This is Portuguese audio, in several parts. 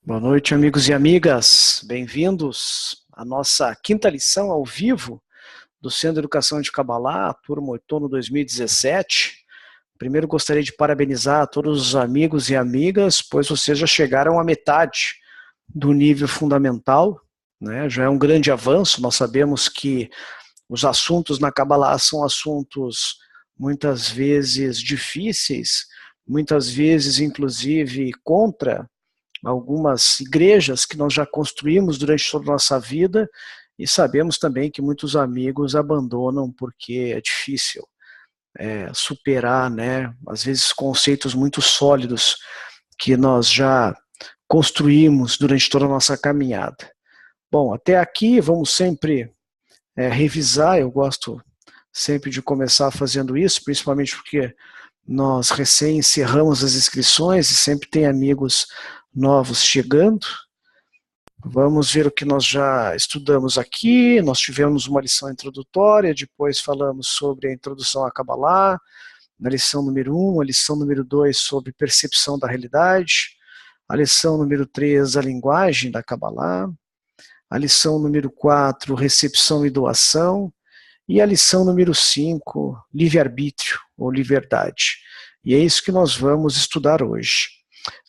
Boa noite, amigos e amigas. Bem-vindos à nossa quinta lição ao vivo do Centro de Educação de Kabbalah, turma outono 2017. Primeiro, gostaria de parabenizar todos os amigos e amigas, pois vocês já chegaram à metade do nível fundamental, né? Já é um grande avanço. Nós sabemos que os assuntos na Kabbalah são assuntos muitas vezes difíceis, muitas vezes, inclusive, contra algumas igrejas que nós já construímos durante toda a nossa vida, e sabemos também que muitos amigos abandonam porque é difícil superar, né, às vezes conceitos muito sólidos que nós já construímos durante toda a nossa caminhada. Bom, até aqui vamos sempre revisar. Eu gosto sempre de começar fazendo isso, principalmente porque nós recém encerramos as inscrições e sempre tem amigos novos chegando. Vamos ver o que nós já estudamos aqui. Nós tivemos uma lição introdutória, depois falamos sobre a introdução à Kabbalah, na lição número 1, a lição número 2 sobre percepção da realidade, a lição número 3, a linguagem da Kabbalah, a lição número 4, recepção e doação, e a lição número 5, livre-arbítrio ou liberdade. E é isso que nós vamos estudar hoje.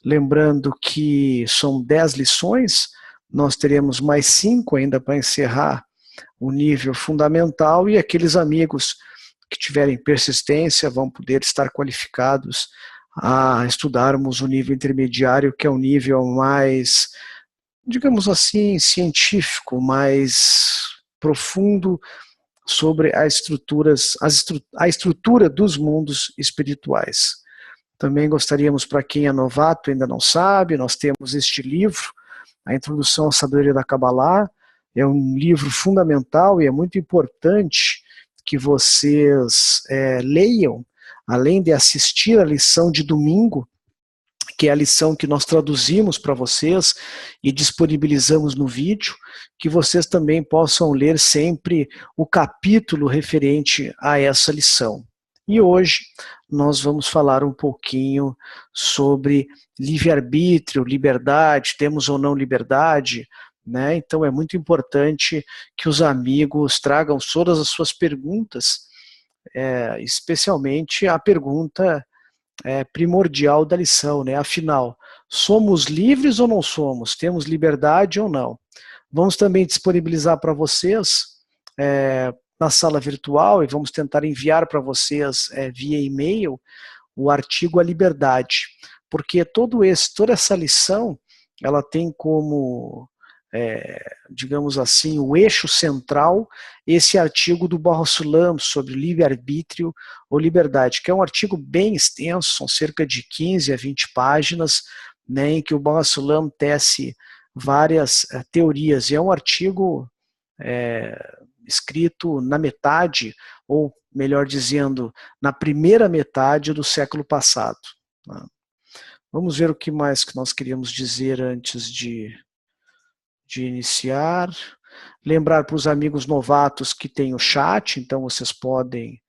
Lembrando que são 10 lições, nós teremos mais 5 ainda para encerrar o nível fundamental, e aqueles amigos que tiverem persistência vão poder estar qualificados a estudarmos o nível intermediário, que é o nível mais, digamos assim, científico, mais profundo sobre a estrutura dos mundos espirituais. Também gostaríamos, para quem é novato e ainda não sabe, nós temos este livro, A Introdução à Sabedoria da Kabbalah. É um livro fundamental e é muito importante que vocês leiam, além de assistir a lição de domingo, que é a lição que nós traduzimos para vocês e disponibilizamos no vídeo, que vocês também possam ler sempre o capítulo referente a essa lição. E hoje nós vamos falar um pouquinho sobre livre-arbítrio, liberdade, temos ou não liberdade, né? Então é muito importante que os amigos tragam todas as suas perguntas, especialmente a pergunta primordial da lição, né? Afinal, somos livres ou não somos? Temos liberdade ou não? Vamos também disponibilizar para vocês na sala virtual, e vamos tentar enviar para vocês via e-mail o artigo A Liberdade, porque toda essa lição, ela tem como, digamos assim, o eixo central, esse artigo do Baruch Sulam sobre livre-arbítrio ou liberdade, que é um artigo bem extenso, são cerca de 15 a 20 páginas, né, em que o Baruch Sulam tece várias teorias, e é um artigo escrito na metade, ou melhor dizendo, na primeira metade do século passado. Vamos ver o que mais que nós queríamos dizer antes de iniciar. Lembrar para os amigos novatos que tem o chat, então vocês podem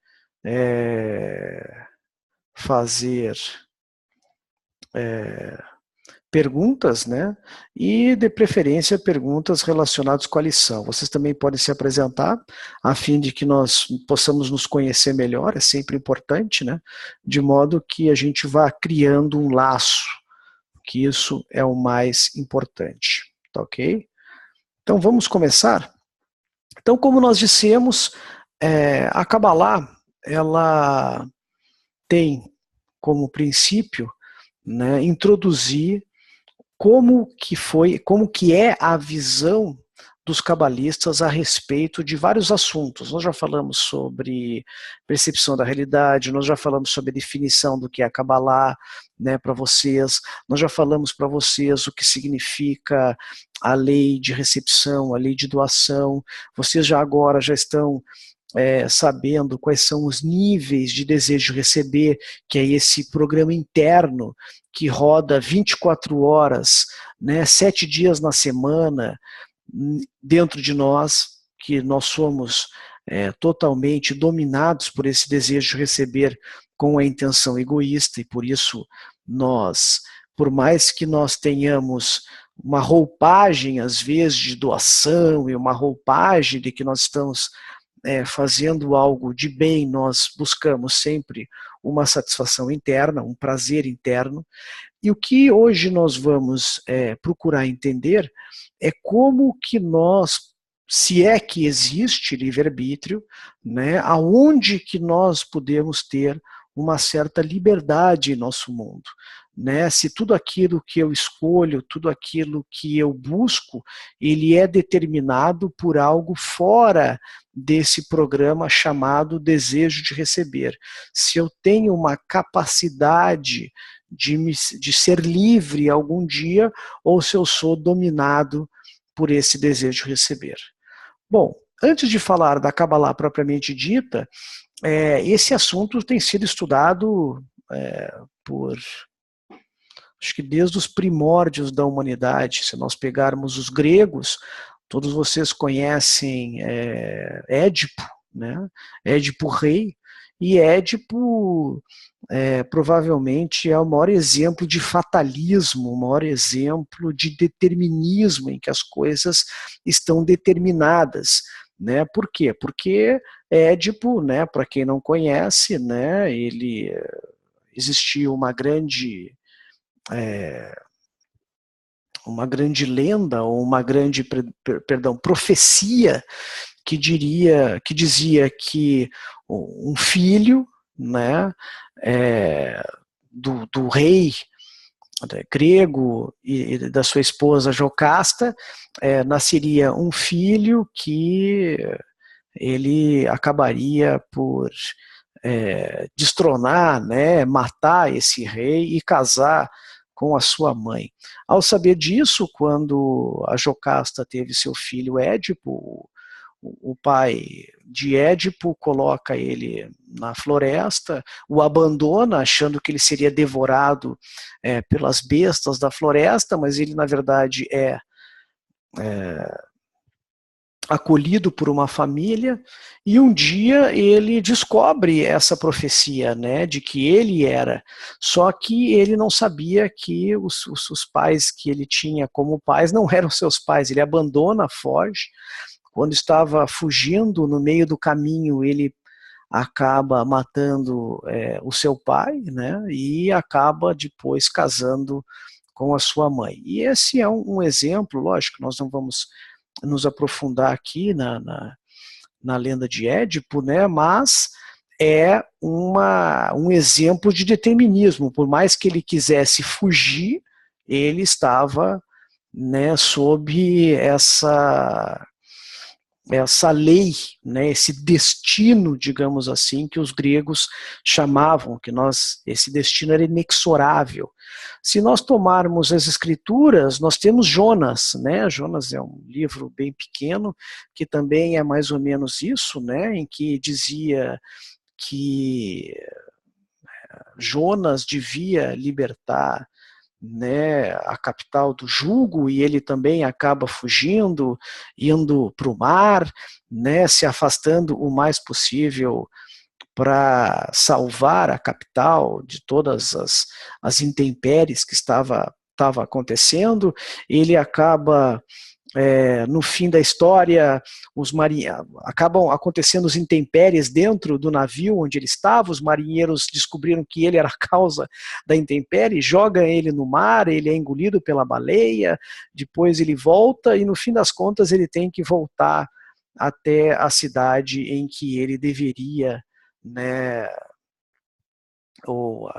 fazer perguntas, né? E, de preferência, perguntas relacionadas com a lição. Vocês também podem se apresentar, a fim de que nós possamos nos conhecer melhor, é sempre importante, né? De modo que a gente vá criando um laço, que isso é o mais importante, tá ok? Então, vamos começar? Então, como nós dissemos, a Kabbalah, ela tem como princípio, né, introduzir como que é a visão dos cabalistas a respeito de vários assuntos. Nós já falamos sobre percepção da realidade, nós já falamos sobre a definição do que é a Kabbalah, né, para vocês, nós já falamos para vocês o que significa a lei de recepção, a lei de doação, vocês já agora já estão sabendo quais são os níveis de desejo de receber, que é esse programa interno que roda 24 horas, né, 7 dias na semana, dentro de nós, que nós somos totalmente dominados por esse desejo de receber com a intenção egoísta, e por isso nós, por mais que nós tenhamos uma roupagem, às vezes, de doação e uma roupagem de que nós estamos fazendo algo de bem, nós buscamos sempre uma satisfação interna, um prazer interno. E o que hoje nós vamos procurar entender é como que nós, se é que existe livre-arbítrio, né, aonde que nós podemos ter uma certa liberdade em nosso mundo. Né? Se tudo aquilo que eu escolho, tudo aquilo que eu busco, ele é determinado por algo fora desse programa chamado desejo de receber. Se eu tenho uma capacidade de ser livre algum dia, ou se eu sou dominado por esse desejo de receber. Bom, antes de falar da Kabbalah propriamente dita, esse assunto tem sido estudado por, acho que desde os primórdios da humanidade. Se nós pegarmos os gregos, todos vocês conhecem Édipo, né? Édipo rei, e Édipo provavelmente é o maior exemplo de fatalismo, o maior exemplo de determinismo, em que as coisas estão determinadas. Né? Por quê? Porque Édipo, né, para quem não conhece, né, ele existiu uma grande lenda, ou uma grande, profecia que dizia que um filho, né, do rei grego e da sua esposa Jocasta, nasceria um filho que ele acabaria por destronar, né, matar esse rei e casar com a sua mãe. Ao saber disso, quando a Jocasta teve seu filho Édipo, o pai de Édipo coloca ele na floresta, o abandona achando que ele seria devorado pelas bestas da floresta, mas ele na verdade é acolhido por uma família, e um dia ele descobre essa profecia, né, de que ele era, só que ele não sabia que os pais que ele tinha como pais não eram seus pais. Ele abandona, foge. Quando estava fugindo, no meio do caminho, ele acaba matando o seu pai, né, e acaba depois casando com a sua mãe. E esse é um exemplo, lógico, nós não vamos nos aprofundar aqui na lenda de Édipo, né, mas é um exemplo de determinismo. Por mais que ele quisesse fugir, ele estava, né, sob essa lei, né, esse destino, digamos assim, que os gregos chamavam, esse destino era inexorável. Se nós tomarmos as escrituras, nós temos Jonas, né? Jonas é um livro bem pequeno, que também é mais ou menos isso, né? Em que dizia que Jonas devia libertar, né, a capital do jugo, e ele também acaba fugindo, indo para o mar, né, se afastando o mais possível para salvar a capital de todas as intempéries que estava acontecendo. Ele acaba no fim da história, acabam acontecendo os intempéries dentro do navio onde ele estava, os marinheiros descobriram que ele era a causa da intempérie, jogam ele no mar, ele é engolido pela baleia, depois ele volta e no fim das contas ele tem que voltar até a cidade em que ele deveria, né, ou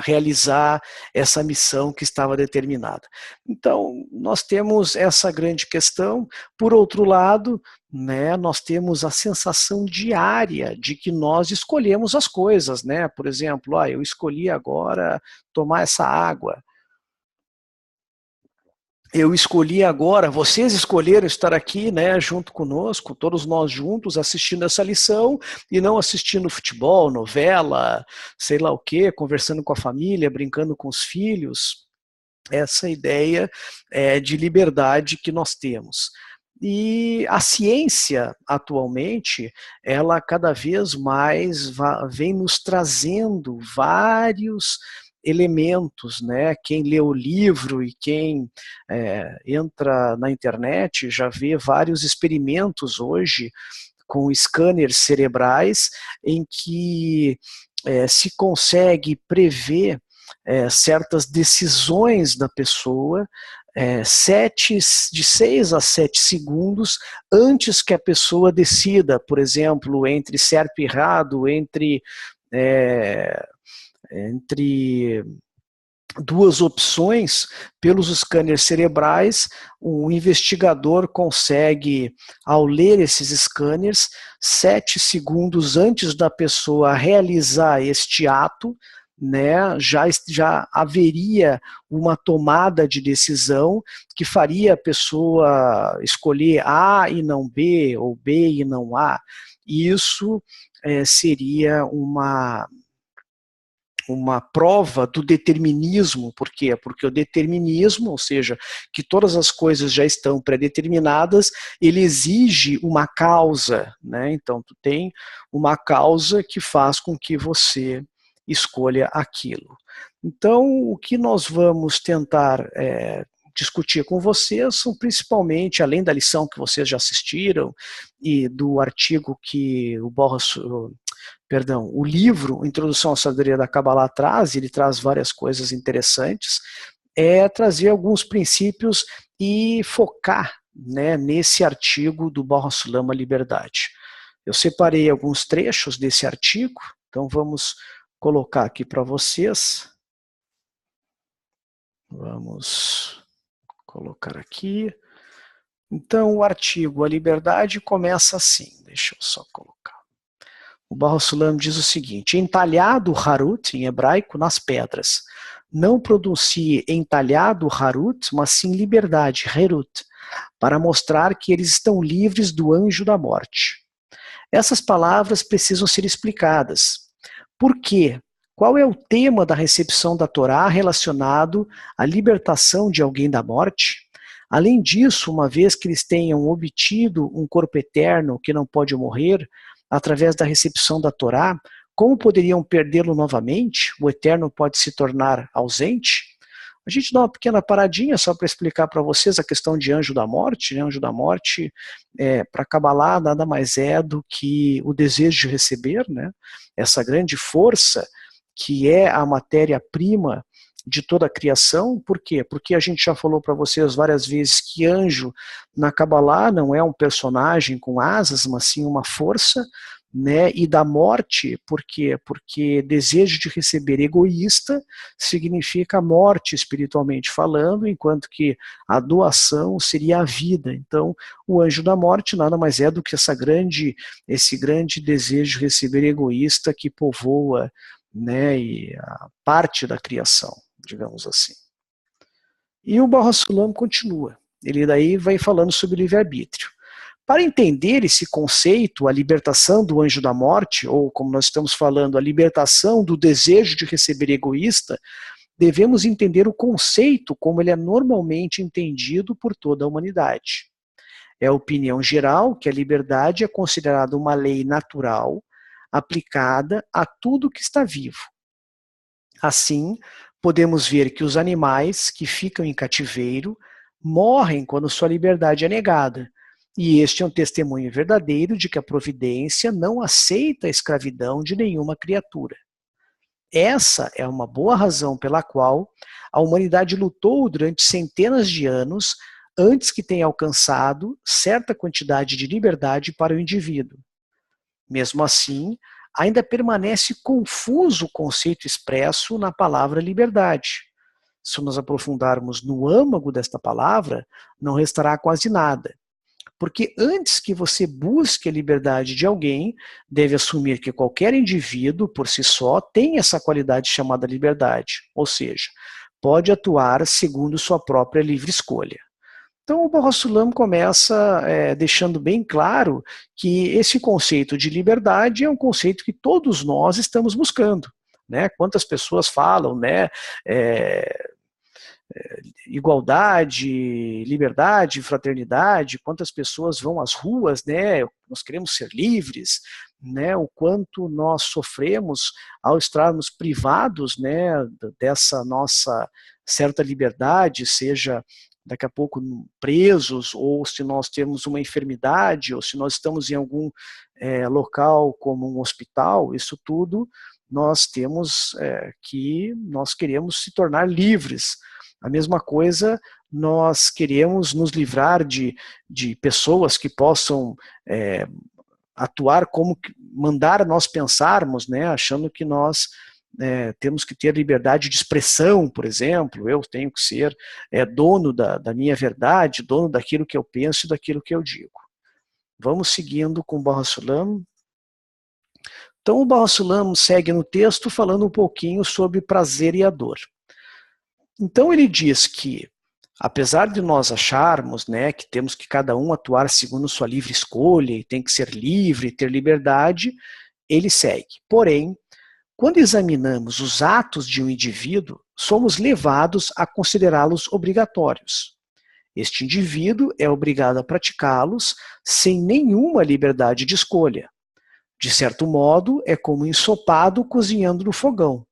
realizar essa missão que estava determinada. Então, nós temos essa grande questão. Por outro lado, né, nós temos a sensação diária de que nós escolhemos as coisas, né? Por exemplo, eu escolhi agora tomar essa água. Eu escolhi agora, vocês escolheram estar aqui, né, junto conosco, todos nós juntos assistindo essa lição e não assistindo futebol, novela, sei lá o quê, conversando com a família, brincando com os filhos. Essa ideia de liberdade que nós temos. E a ciência, atualmente, ela cada vez mais vem nos trazendo vários elementos, né? Quem lê o livro e quem entra na internet já vê vários experimentos hoje com scanners cerebrais em que se consegue prever certas decisões da pessoa de 6 a 7 segundos antes que a pessoa decida, por exemplo, entre certo e errado, entre duas opções. Pelos scanners cerebrais, o investigador consegue, ao ler esses scanners, 7 segundos antes da pessoa realizar este ato, né, já haveria uma tomada de decisão que faria a pessoa escolher A e não B, ou B e não A. E isso seria uma prova do determinismo. Por quê? Porque o determinismo, ou seja, que todas as coisas já estão pré-determinadas, ele exige uma causa, né? Então, tu tem uma causa que faz com que você escolha aquilo. Então, o que nós vamos tentar discutir com vocês são principalmente, além da lição que vocês já assistiram e do artigo que o livro Introdução à Sabedoria da Kabbalah traz, ele traz várias coisas interessantes, trazer alguns princípios e focar, né, nesse artigo do Baruch HaSulam, a liberdade. Eu separei alguns trechos desse artigo, então vamos colocar aqui para vocês. Vamos colocar aqui. Então, o artigo A Liberdade começa assim, deixa eu só colocar. O Baruch HaSulam diz o seguinte: entalhado Harut, em hebraico, nas pedras. Não pronuncie entalhado Harut, mas sim liberdade, Herut, para mostrar que eles estão livres do anjo da morte. Essas palavras precisam ser explicadas. Por quê? Qual é o tema da recepção da Torá relacionado à libertação de alguém da morte? Além disso, uma vez que eles tenham obtido um corpo eterno que não pode morrer, através da recepção da Torá, como poderiam perdê-lo novamente? O eterno pode se tornar ausente? A gente dá uma pequena paradinha só para explicar para vocês a questão de anjo da morte. Né? Anjo da morte, para Kabbalah, nada mais é do que o desejo de receber, né? Essa grande força que é a matéria-prima de toda a criação. Por quê? Porque a gente já falou para vocês várias vezes que anjo na Kabbalah não é um personagem com asas, mas sim uma força, né? E da morte, por quê? Porque desejo de receber egoísta significa morte espiritualmente falando, enquanto que a doação seria a vida. Então, o anjo da morte nada mais é do que esse grande desejo de receber egoísta que povoa, né, e a parte da criação, digamos assim. E o Baruch HaSulam continua. Ele daí vai falando sobre o livre-arbítrio. Para entender esse conceito, a libertação do anjo da morte, ou como nós estamos falando, a libertação do desejo de receber egoísta, devemos entender o conceito como ele é normalmente entendido por toda a humanidade. É a opinião geral que a liberdade é considerada uma lei natural aplicada a tudo que está vivo. Assim, podemos ver que os animais que ficam em cativeiro morrem quando sua liberdade é negada. E este é um testemunho verdadeiro de que a providência não aceita a escravidão de nenhuma criatura. Essa é uma boa razão pela qual a humanidade lutou durante centenas de anos antes que tenha alcançado certa quantidade de liberdade para o indivíduo. Mesmo assim, ainda permanece confuso o conceito expresso na palavra liberdade. Se nos aprofundarmos no âmago desta palavra, não restará quase nada. Porque antes que você busque a liberdade de alguém, deve assumir que qualquer indivíduo, por si só, tem essa qualidade chamada liberdade, ou seja, pode atuar segundo sua própria livre escolha. Então o Baruch HaSulam começa deixando bem claro que esse conceito de liberdade é um conceito que todos nós estamos buscando. Né? Quantas pessoas falam, né? Igualdade, liberdade, fraternidade, quantas pessoas vão às ruas, né, nós queremos ser livres, né, o quanto nós sofremos ao estarmos privados, né, dessa nossa certa liberdade, seja daqui a pouco presos, ou se nós temos uma enfermidade, ou se nós estamos em algum local como um hospital, isso tudo nós temos nós queremos se tornar livres. A mesma coisa, nós queremos nos livrar de pessoas que possam atuar como mandar nós pensarmos, né, achando que nós temos que ter liberdade de expressão, por exemplo, eu tenho que ser dono da minha verdade, dono daquilo que eu penso e daquilo que eu digo. Vamos seguindo com o Baha Sulam. Então o Baha Sulam segue no texto falando um pouquinho sobre prazer e a dor. Então ele diz que, apesar de nós acharmos, né, que temos que cada um atuar segundo sua livre escolha, e tem que ser livre, ter liberdade, ele segue. Porém, quando examinamos os atos de um indivíduo, somos levados a considerá-los obrigatórios. Este indivíduo é obrigado a praticá-los sem nenhuma liberdade de escolha. De certo modo, é como um ensopado cozinhando no fogão.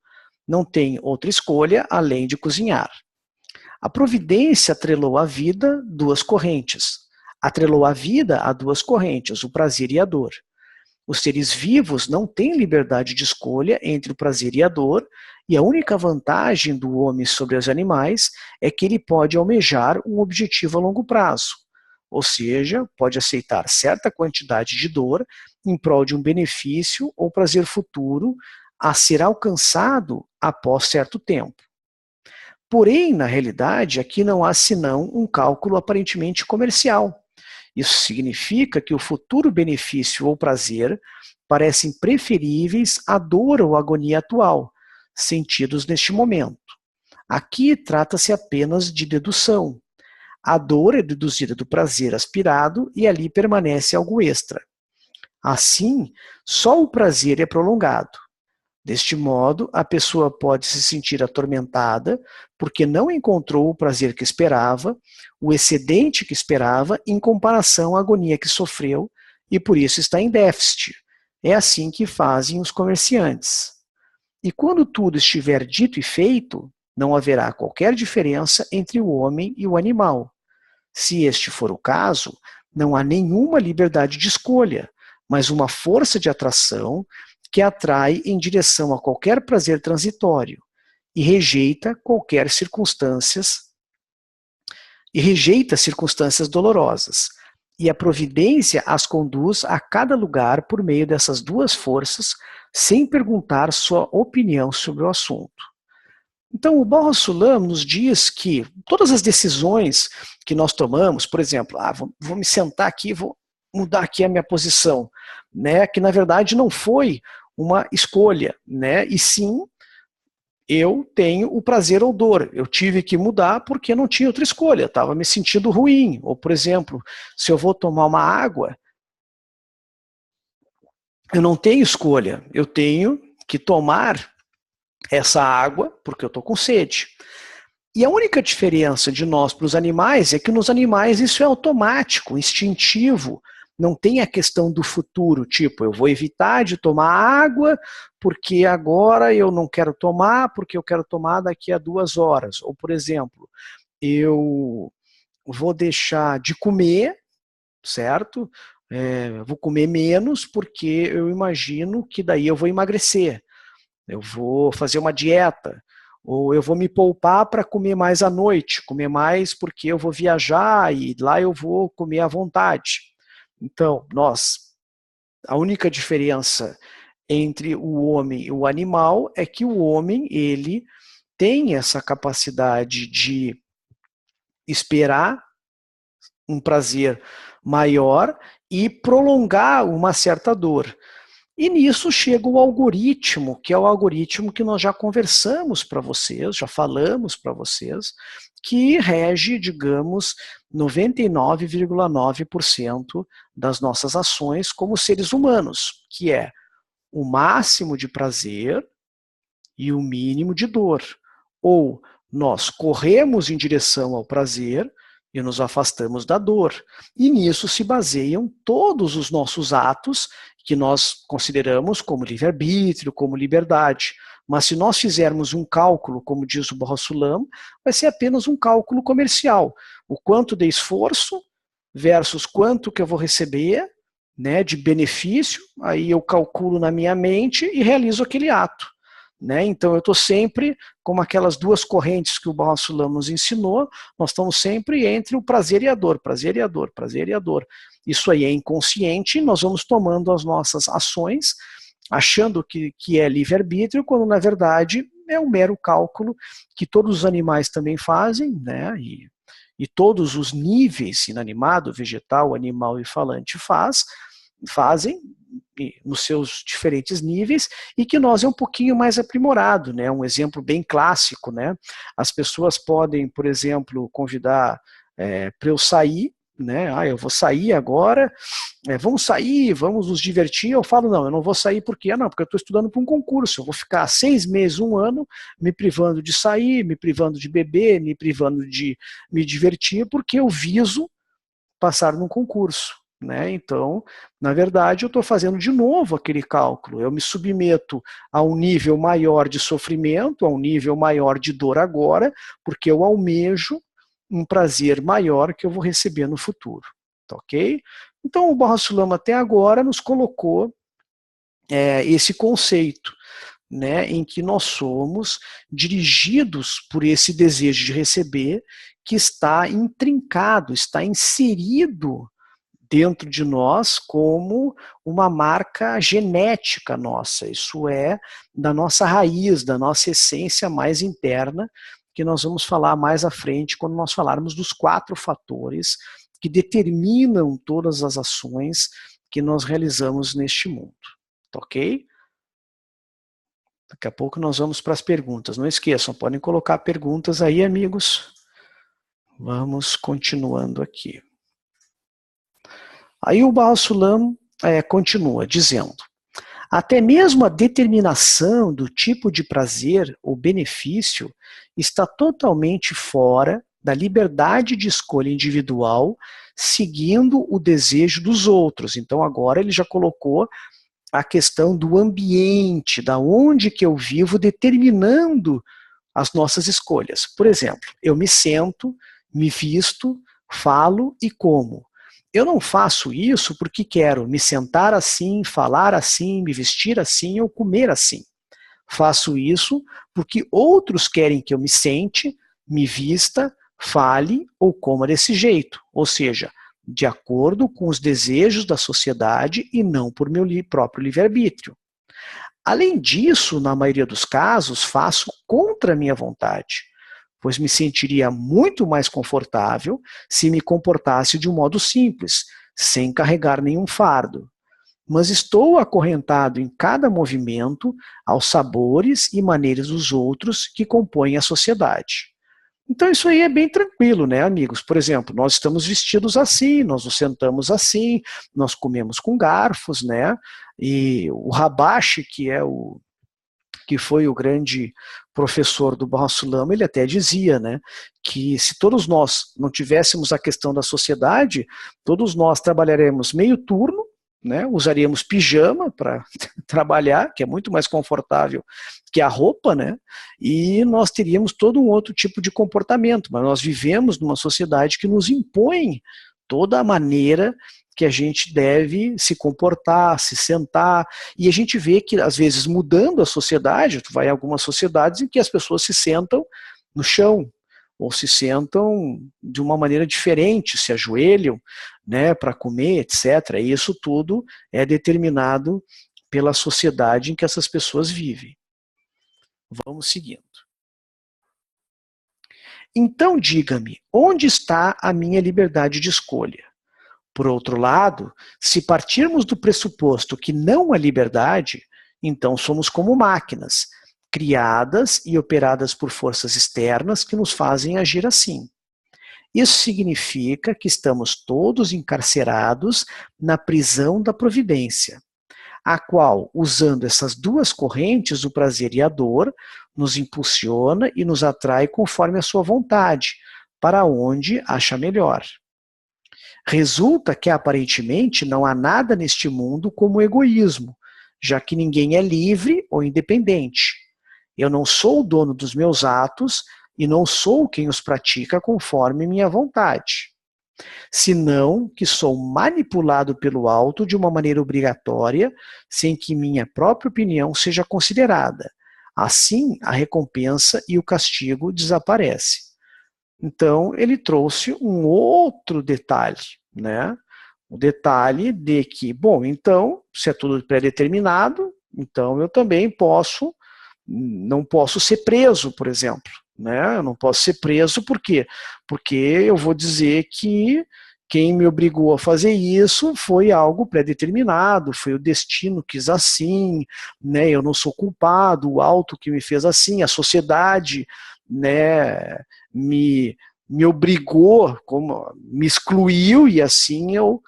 Não tem outra escolha além de cozinhar. A providência atrelou à vida duas correntes. Atrelou a vida a duas correntes, o prazer e a dor. Os seres vivos não têm liberdade de escolha entre o prazer e a dor, e a única vantagem do homem sobre os animais é que ele pode almejar um objetivo a longo prazo. Ou seja, pode aceitar certa quantidade de dor em prol de um benefício ou prazer futuro a ser alcançado após certo tempo. Porém, na realidade, aqui não há senão um cálculo aparentemente comercial. Isso significa que o futuro benefício ou prazer parecem preferíveis à dor ou agonia atual, sentidos neste momento. Aqui trata-se apenas de dedução. A dor é deduzida do prazer aspirado e ali permanece algo extra. Assim, só o prazer é prolongado. Deste modo, a pessoa pode se sentir atormentada porque não encontrou o prazer que esperava, o excedente que esperava, em comparação à agonia que sofreu, e por isso está em déficit. É assim que fazem os comerciantes. E quando tudo estiver dito e feito, não haverá qualquer diferença entre o homem e o animal. Se este for o caso, não há nenhuma liberdade de escolha, mas uma força de atração que atrai em direção a qualquer prazer transitório e rejeita circunstâncias dolorosas. E a providência as conduz a cada lugar por meio dessas duas forças, sem perguntar sua opinião sobre o assunto. Então, o Baha Sulam nos diz que todas as decisões que nós tomamos, por exemplo, vou me sentar aqui, vou mudar aqui a minha posição, né, que na verdade não foi uma escolha, né, e sim eu tenho o prazer ou dor. Eu tive que mudar porque não tinha outra escolha, estava me sentindo ruim. Ou, por exemplo, se eu vou tomar uma água, eu não tenho escolha, eu tenho que tomar essa água porque eu estou com sede. E a única diferença de nós para os animais é que nos animais isso é automático, instintivo, não tem a questão do futuro, tipo, eu vou evitar de tomar água porque agora eu não quero tomar, porque eu quero tomar daqui a 2 horas. Ou, por exemplo, eu vou deixar de comer, certo? Vou comer menos porque eu imagino que daí eu vou emagrecer. Eu vou fazer uma dieta, ou eu vou me poupar para comer mais à noite, comer mais porque eu vou viajar e lá eu vou comer à vontade. Então, a única diferença entre o homem e o animal é que o homem, ele tem essa capacidade de esperar um prazer maior e prolongar uma certa dor. E nisso chega o algoritmo, que é o algoritmo que nós já conversamos para vocês, já falamos para vocês, que rege, digamos, 99,9% das nossas ações como seres humanos, que é o máximo de prazer e o mínimo de dor. Ou nós corremos em direção ao prazer e nos afastamos da dor. E nisso se baseiam todos os nossos atos que nós consideramos como livre-arbítrio, como liberdade. Mas se nós fizermos um cálculo, como diz o Barrosulam, vai ser apenas um cálculo comercial. O quanto de esforço versus quanto que eu vou receber, né, de benefício, aí eu calculo na minha mente e realizo aquele ato. Né? Então eu estou sempre, como aquelas duas correntes que o Barrosulam nos ensinou, nós estamos sempre entre o prazer e a dor, prazer e a dor, prazer e a dor. Isso aí é inconsciente, nós vamos tomando as nossas ações, achando que é livre-arbítrio, quando na verdade é um mero cálculo que todos os animais também fazem, né? E todos os níveis, inanimado, vegetal, animal e falante, fazem nos seus diferentes níveis, e que nós é um pouquinho mais aprimorado, né? Um exemplo bem clássico, né? As pessoas podem, por exemplo, convidar para eu sair, né? Eu vou sair agora, vamos sair, vamos nos divertir. Eu falo, não, eu não vou sair por quê? Não, porque eu estou estudando para um concurso, eu vou ficar 6 meses, 1 ano, me privando de sair, me privando de beber, me privando de me divertir, porque eu viso passar num concurso. Né? Então, na verdade, eu estou fazendo de novo aquele cálculo. Eu me submeto a um nível maior de sofrimento, a um nível maior de dor agora, porque eu almejo um prazer maior que eu vou receber no futuro. Tá, ok? Então, o Barrosulam até agora nos colocou esse conceito, né, em que nós somos dirigidos por esse desejo de receber, que está intrincado, está inserido dentro de nós como uma marca genética nossa. Isso é da nossa raiz, da nossa essência mais interna, que nós vamos falar mais à frente quando nós falarmos dos 4 fatores que determinam todas as ações que nós realizamos neste mundo. Tá, ok? Daqui a pouco nós vamos para as perguntas. Não esqueçam, podem colocar perguntas aí, amigos. Vamos continuando aqui. Aí o Barrosulam continua dizendo: até mesmo a determinação do tipo de prazer ou benefício está totalmente fora da liberdade de escolha individual, seguindo o desejo dos outros. Então agora ele já colocou a questão do ambiente, da onde que eu vivo, determinando as nossas escolhas. Por exemplo, eu me sento, me visto, falo e como. Eu não faço isso porque quero me sentar assim, falar assim, me vestir assim ou comer assim. Faço isso porque outros querem que eu me sente, me vista, fale ou coma desse jeito. Ou seja, de acordo com os desejos da sociedade e não por meu próprio livre-arbítrio. Além disso, na maioria dos casos, faço contra a minha vontade, pois me sentiria muito mais confortável se me comportasse de um modo simples, sem carregar nenhum fardo. Mas estou acorrentado em cada movimento aos sabores e maneiras dos outros que compõem a sociedade. Então isso aí é bem tranquilo, né, amigos? Por exemplo, nós estamos vestidos assim, nós nos sentamos assim, nós comemos com garfos, né? E o Rabashi, que foi o grande professor do Barrosulam, ele até dizia, né, que se todos nós não tivéssemos a questão da sociedade, todos nós trabalharemos meio turno, né, usaríamos pijama para trabalhar, que é muito mais confortável que a roupa, né, e nós teríamos todo um outro tipo de comportamento, mas nós vivemos numa sociedade que nos impõe toda a maneira que a gente deve se comportar, se sentar, e a gente vê que às vezes mudando a sociedade, tu vai em algumas sociedades em que as pessoas se sentam no chão, ou se sentam de uma maneira diferente, se ajoelham, né, para comer, etc. E isso tudo é determinado pela sociedade em que essas pessoas vivem. Vamos seguindo. Então diga-me, onde está a minha liberdade de escolha? Por outro lado, se partirmos do pressuposto que não há liberdade, então somos como máquinas, criadas e operadas por forças externas que nos fazem agir assim. Isso significa que estamos todos encarcerados na prisão da providência, a qual, usando essas duas correntes, o prazer e a dor, nos impulsiona e nos atrai conforme a sua vontade, para onde acha melhor. Resulta que aparentemente não há nada neste mundo como egoísmo, já que ninguém é livre ou independente. Eu não sou o dono dos meus atos e não sou quem os pratica conforme minha vontade, senão que sou manipulado pelo alto de uma maneira obrigatória, sem que minha própria opinião seja considerada. Assim, a recompensa e o castigo desaparecem. Então, ele trouxe um outro detalhe, né? O detalhe de que, bom, então, se é tudo pré-determinado, então eu também não posso ser preso, por exemplo, né? Eu não posso ser preso por quê? Porque eu vou dizer que quem me obrigou a fazer isso foi algo pré-determinado, foi o destino que quis assim, né? Eu não sou culpado, o alto que me fez assim, a sociedade, né, me obrigou, me excluiu, e assim eu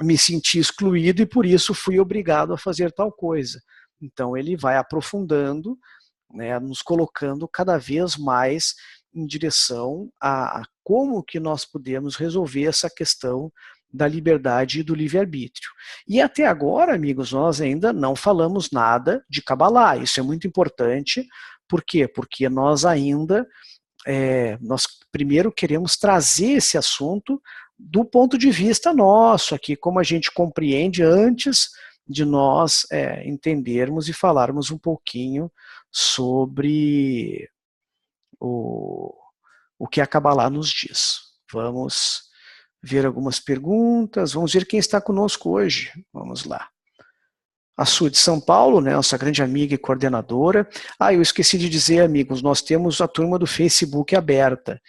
me senti excluído e por isso fui obrigado a fazer tal coisa. Então ele vai aprofundando, né, nos colocando cada vez mais em direção a como que nós podemos resolver essa questão da liberdade e do livre-arbítrio. E até agora, amigos, nós ainda não falamos nada de Kabbalah. Isso é muito importante. Por quê? Porque nós ainda nós primeiro queremos trazer esse assunto do ponto de vista nosso, aqui, como a gente compreende antes de nós entendermos e falarmos um pouquinho sobre o que a Kabbalah nos diz. Vamos ver algumas perguntas, vamos ver quem está conosco hoje. Vamos lá. A Su de São Paulo, né, nossa grande amiga e coordenadora. Eu esqueci de dizer, amigos, nós temos a turma do Facebook aberta.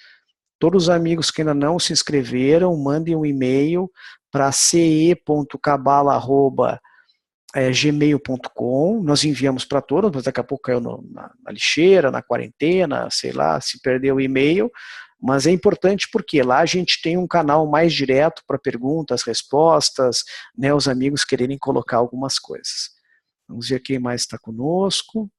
Todos os amigos que ainda não se inscreveram, mandem um e-mail para ce.cabala@gmail.com. Nós enviamos para todos, mas daqui a pouco caiu na lixeira, na quarentena, sei lá, se perdeu o e-mail. Mas é importante porque lá a gente tem um canal mais direto para perguntas, respostas, né, os amigos quererem colocar algumas coisas. Vamos ver quem mais está conosco.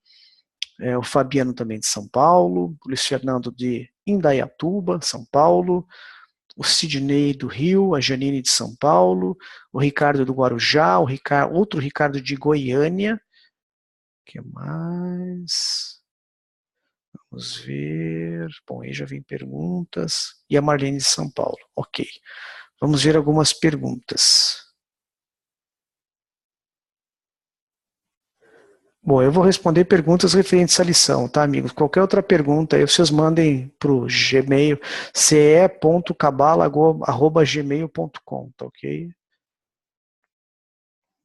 O Fabiano também de São Paulo, o Luiz Fernando de Indaiatuba, São Paulo, o Sidney do Rio, a Janine de São Paulo, o Ricardo do Guarujá, outro Ricardo de Goiânia. O que mais? Vamos ver. Bom, aí já vem perguntas. E a Marlene de São Paulo. Ok. Vamos ver algumas perguntas. Bom, eu vou responder perguntas referentes à lição, tá, amigos? Qualquer outra pergunta aí, vocês mandem para o Gmail, ce.cabala@gmail.com, tá ok?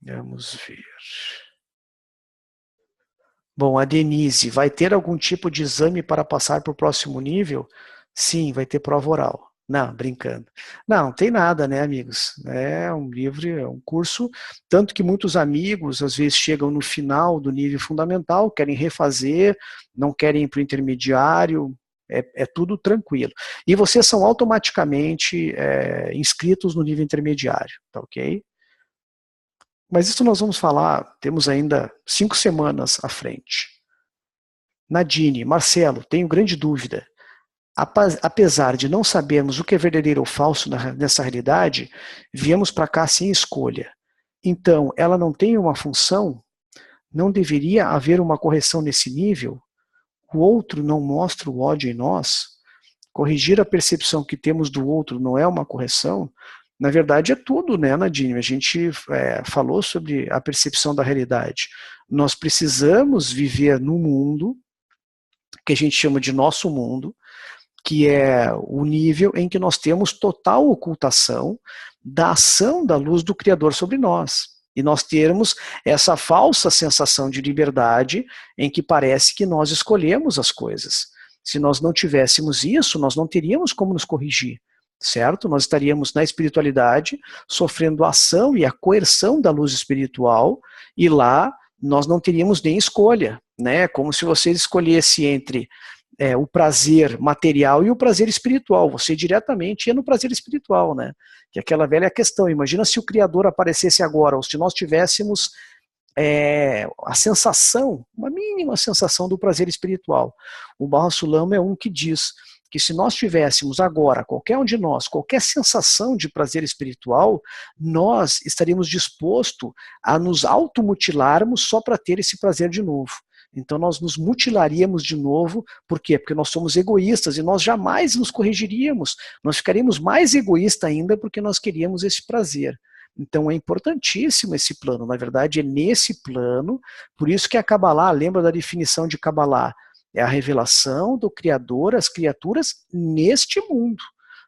Vamos ver. Bom, a Denise, vai ter algum tipo de exame para passar para o próximo nível? Sim, vai ter prova oral. Não, brincando. Não tem nada, né, amigos? É um livro, é um curso, tanto que muitos amigos, às vezes, chegam no final do nível fundamental, querem refazer, não querem ir para o intermediário, é tudo tranquilo. E vocês são automaticamente inscritos no nível intermediário, tá ok? Mas isso nós vamos falar, temos ainda 5 semanas à frente. Nadine, Marcelo, tenho grande dúvida. Apesar de não sabermos o que é verdadeiro ou falso nessa realidade, viemos para cá sem escolha. Então, ela não tem uma função? Não deveria haver uma correção nesse nível? O outro não mostra o ódio em nós? Corrigir a percepção que temos do outro não é uma correção? Na verdade é tudo, né, Nadine? A gente falou sobre a percepção da realidade. Nós precisamos viver no mundo, que a gente chama de nosso mundo, que é o nível em que nós temos total ocultação da ação da luz do Criador sobre nós. E nós termos essa falsa sensação de liberdade em que parece que nós escolhemos as coisas. Se nós não tivéssemos isso, nós não teríamos como nos corrigir, certo? Nós estaríamos na espiritualidade sofrendo a ação e a coerção da luz espiritual, e lá nós não teríamos nem escolha, né? Como se você escolhesse entre o prazer material e o prazer espiritual. Você diretamente ia no prazer espiritual, né? Que é aquela velha questão. Imagina se o Criador aparecesse agora, ou se nós tivéssemos a sensação, uma mínima sensação do prazer espiritual. O Baha Sulam é um que diz que se nós tivéssemos agora, qualquer um de nós, qualquer sensação de prazer espiritual, nós estaríamos dispostos a nos automutilarmos só para ter esse prazer de novo. Então nós nos mutilaríamos de novo, por quê? Porque nós somos egoístas e nós jamais nos corrigiríamos, nós ficaríamos mais egoístas ainda porque nós queríamos esse prazer. Então é importantíssimo esse plano, na verdade é nesse plano, por isso que a Kabbalah, lembra da definição de Kabbalah, é a revelação do Criador às criaturas neste mundo.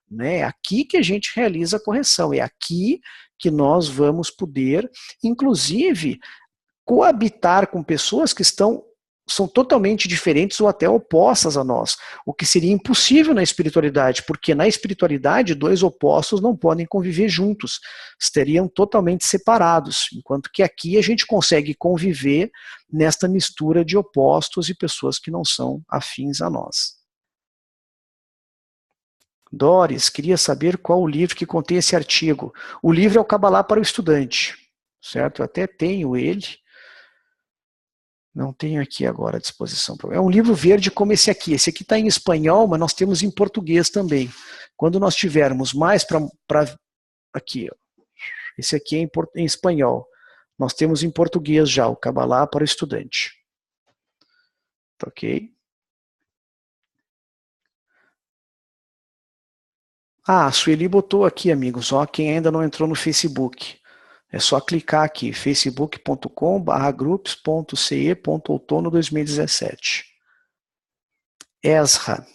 Né? É aqui que a gente realiza a correção, é aqui que nós vamos poder, inclusive, coabitar com pessoas que são totalmente diferentes ou até opostas a nós, o que seria impossível na espiritualidade, porque na espiritualidade dois opostos não podem conviver juntos, estariam totalmente separados, enquanto que aqui a gente consegue conviver nesta mistura de opostos e pessoas que não são afins a nós. Doris, queria saber qual o livro que contém esse artigo. O livro é o Kabbalah para o Estudante, certo? Eu até tenho ele. Não tenho aqui agora à disposição. É um livro verde como esse aqui. Esse aqui está em espanhol, mas nós temos em português também. Quando nós tivermos mais para... Aqui, ó. Esse aqui é em espanhol. Nós temos em português já, o Kabbalah para o Estudante. Ok? A Sueli botou aqui, amigos, ó, quem ainda não entrou no Facebook. É só clicar aqui, facebook.com/groups.ce.outono 2017. Ezra.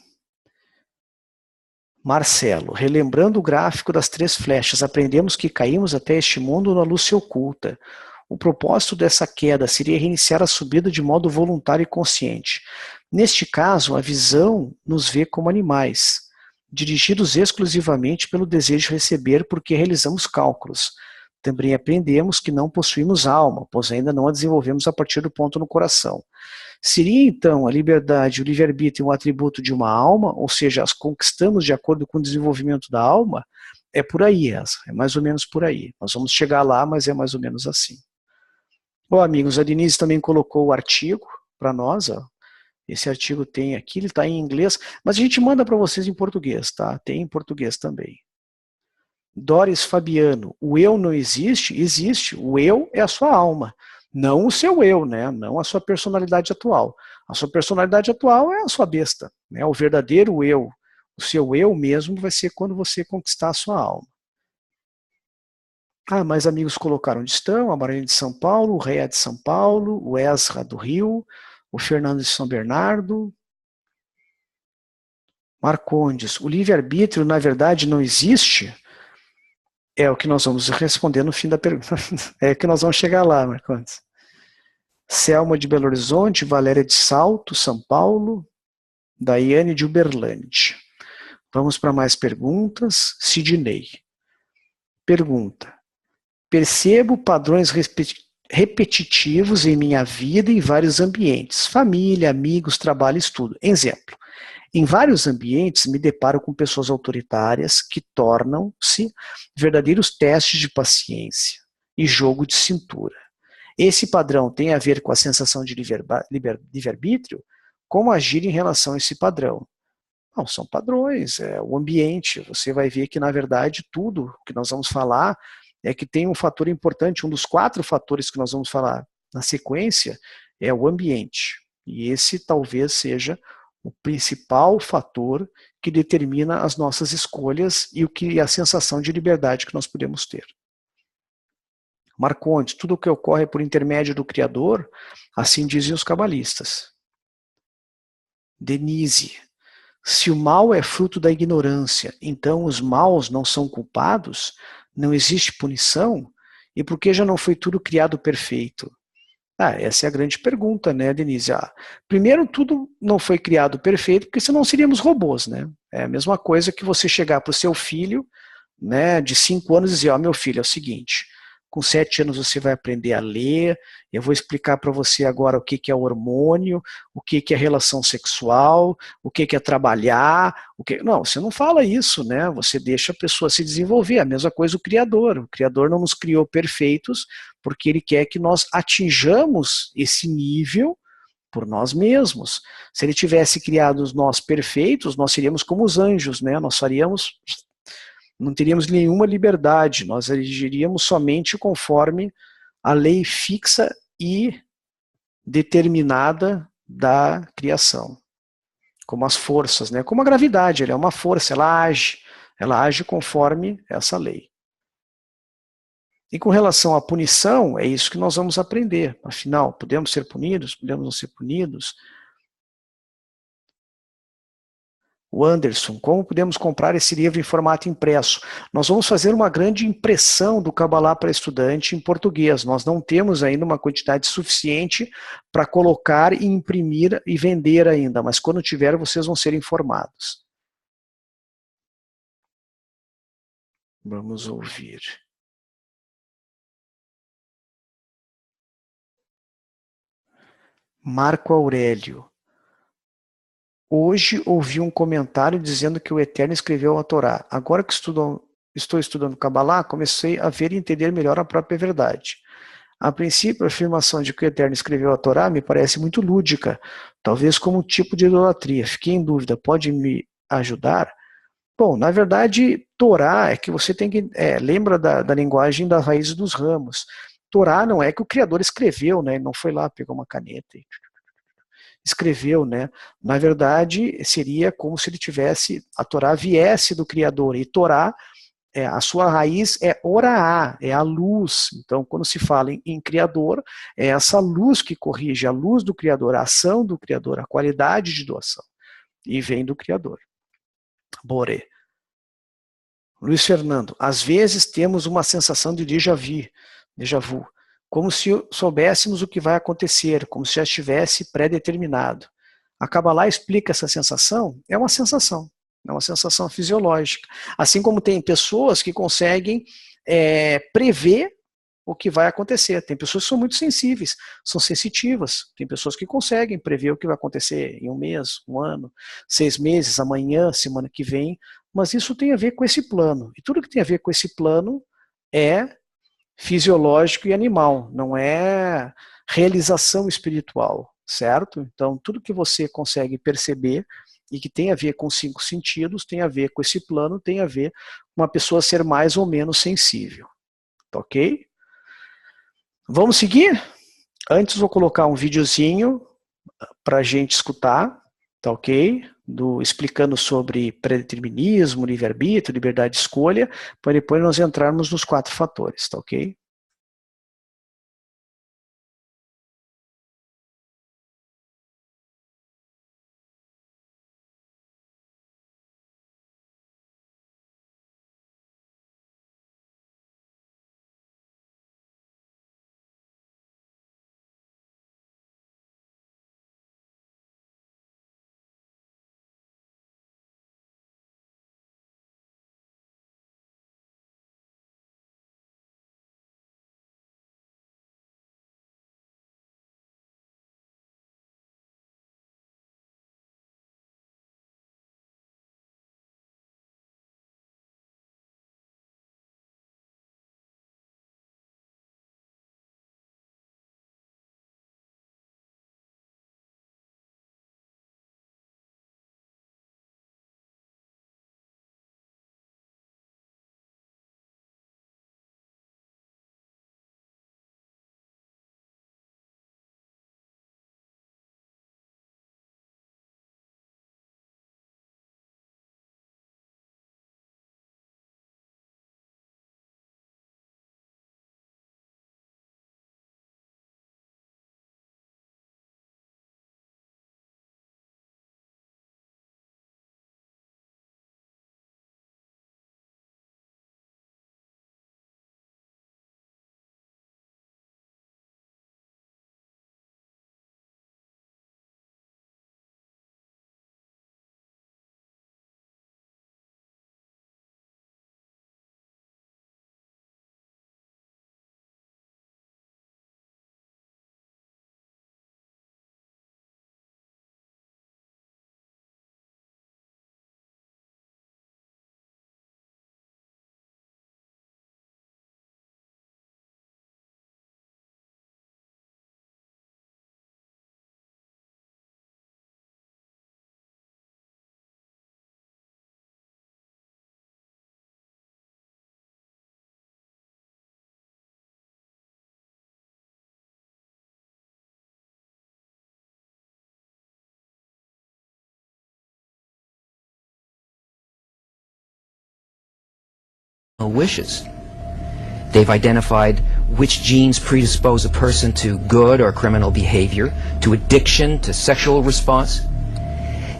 Marcelo, relembrando o gráfico das 3 flechas, aprendemos que caímos até este mundo na luz oculta. O propósito dessa queda seria reiniciar a subida de modo voluntário e consciente. Neste caso, a visão nos vê como animais, dirigidos exclusivamente pelo desejo de receber porque realizamos cálculos. Também aprendemos que não possuímos alma, pois ainda não a desenvolvemos a partir do ponto no coração. Seria então a liberdade e o livre-arbítrio um atributo de uma alma, ou seja, as conquistamos de acordo com o desenvolvimento da alma? É por aí, essa, é mais ou menos por aí. Nós vamos chegar lá, mas é mais ou menos assim. Bom, amigos, a Denise também colocou o artigo para nós, ó. Esse artigo tem aqui, ele está em inglês, mas a gente manda para vocês em português, tá? Tem em português também. Doris Fabiano, o eu não existe? Existe. O eu é a sua alma, não o seu eu, né? Não a sua personalidade atual. A sua personalidade atual é a sua besta, né? O verdadeiro eu, o seu eu mesmo vai ser quando você conquistar a sua alma. Ah, mais amigos colocaram onde estão, a Maria de São Paulo, o Réa de São Paulo, o Ezra do Rio, o Fernando de São Bernardo. Marcondes, o livre-arbítrio na verdade não existe? É o que nós vamos responder no fim da pergunta. É que nós vamos chegar lá, Marcondes. Selma de Belo Horizonte, Valéria de Salto, São Paulo, Daiane de Uberlândia. Vamos para mais perguntas. Sidney. Pergunta. Percebo padrões repetitivos em minha vida em vários ambientes. Família, amigos, trabalho, estudo. Exemplo. Em vários ambientes, me deparo com pessoas autoritárias que tornam-se verdadeiros testes de paciência e jogo de cintura. Esse padrão tem a ver com a sensação de livre-arbítrio? Como agir em relação a esse padrão? Não, são padrões, é o ambiente. Você vai ver que, na verdade, tudo que nós vamos falar é que tem um fator importante, um dos 4 fatores que nós vamos falar na sequência é o ambiente. E esse talvez seja o principal fator que determina as nossas escolhas e a sensação de liberdade que nós podemos ter. Marcondes, tudo o que ocorre por intermédio do Criador, assim dizem os cabalistas. Denise, se o mal é fruto da ignorância, então os maus não são culpados? Não existe punição? E por que já não foi tudo criado perfeito? Essa é a grande pergunta, né, Denise? Primeiro, tudo não foi criado perfeito, porque senão seríamos robôs, né? É a mesma coisa que você chegar para o seu filho, né, de 5 anos e dizer, meu filho, é o seguinte, com 7 anos você vai aprender a ler, eu vou explicar para você agora o que é hormônio, o que é relação sexual, o que é trabalhar, Não, você não fala isso, né? Você deixa a pessoa se desenvolver, a mesma coisa o Criador não nos criou perfeitos, porque Ele quer que nós atinjamos esse nível Por nós mesmos. Se ele tivesse criado nós perfeitos, nós seríamos como os anjos, né? Nós faríamos, não teríamos nenhuma liberdade, nós agiríamos somente conforme a lei fixa e determinada da criação, como as forças, né? Como a gravidade, ela é uma força, ela age conforme essa lei. E com relação à punição, é isso que nós vamos aprender. Afinal, podemos ser punidos? Podemos não ser punidos? O Anderson, como podemos comprar esse livro em formato impresso? Nós vamos fazer uma grande impressão do Kabbalah para estudante em português. Nós não temos ainda uma quantidade suficiente para colocar e imprimir e vender ainda, mas quando tiver, vocês vão ser informados. Vamos ouvir. Marco Aurélio. Hoje ouvi um comentário dizendo que o Eterno escreveu a Torá. Agora que estou estudando Kabbalah, comecei a ver e entender melhor a própria verdade. A princípio, a afirmação de que o Eterno escreveu a Torá me parece muito lúdica, talvez como um tipo de idolatria. Fiquei em dúvida, pode me ajudar? Bom, na verdade, Torá é que você tem que. Lembra da linguagem das raízes dos ramos. Torá não é que o Criador escreveu, né? Ele não foi lá, pegou uma caneta e escreveu, né? Na verdade, seria como se ele tivesse, a Torá viesse do Criador, e Torá, a sua raiz é Oraá, é a luz. Então, quando se fala em Criador, é essa luz que corrige, a luz do Criador, a ação do Criador, a qualidade de doação, e vem do Criador. Boré. Luiz Fernando, às vezes temos uma sensação de déjà vu, como se soubéssemos o que vai acontecer, como se já estivesse pré-determinado. A Kabbalah explica essa sensação? É uma sensação fisiológica. Assim como tem pessoas que conseguem prever o que vai acontecer. Tem pessoas que são muito sensíveis, são sensitivas. Tem pessoas que conseguem prever o que vai acontecer em um mês, um ano, 6 meses, amanhã, semana que vem. Mas isso tem a ver com esse plano. E tudo que tem a ver com esse plano é fisiológico e animal, não é realização espiritual, certo? Então, tudo que você consegue perceber e que tem a ver com 5 sentidos, tem a ver com esse plano, tem a ver com uma pessoa ser mais ou menos sensível. Tá ok? Vamos seguir? Antes vou colocar um videozinho para a gente escutar, tá ok? Explicando sobre predeterminismo, livre-arbítrio, liberdade de escolha, para depois nós entrarmos nos 4 fatores, tá ok? wishes. They've identified which genes predispose a person to good or criminal behavior, to addiction, to sexual response.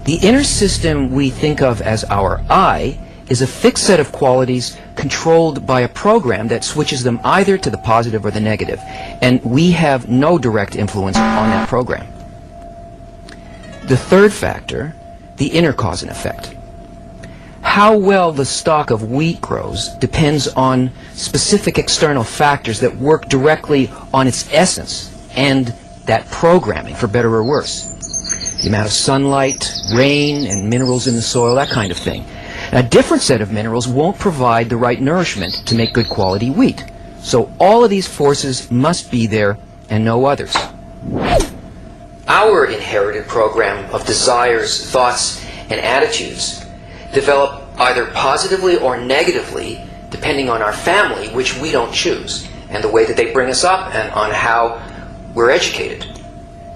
The inner system we think of as our I is a fixed set of qualities controlled by a program that switches them either to the positive or the negative, and we have no direct influence on that program. The third factor, the inner cause and effect. How well the stalk of wheat grows depends on specific external factors that work directly on its essence and that programming, for better or worse. The amount of sunlight, rain, and minerals in the soil, that kind of thing. A different set of minerals won't provide the right nourishment to make good quality wheat. So all of these forces must be there and no others. Our inherited program of desires, thoughts, and attitudes develop either positively or negatively depending on our family, which we don't choose, and the way that they bring us up and on how we're educated.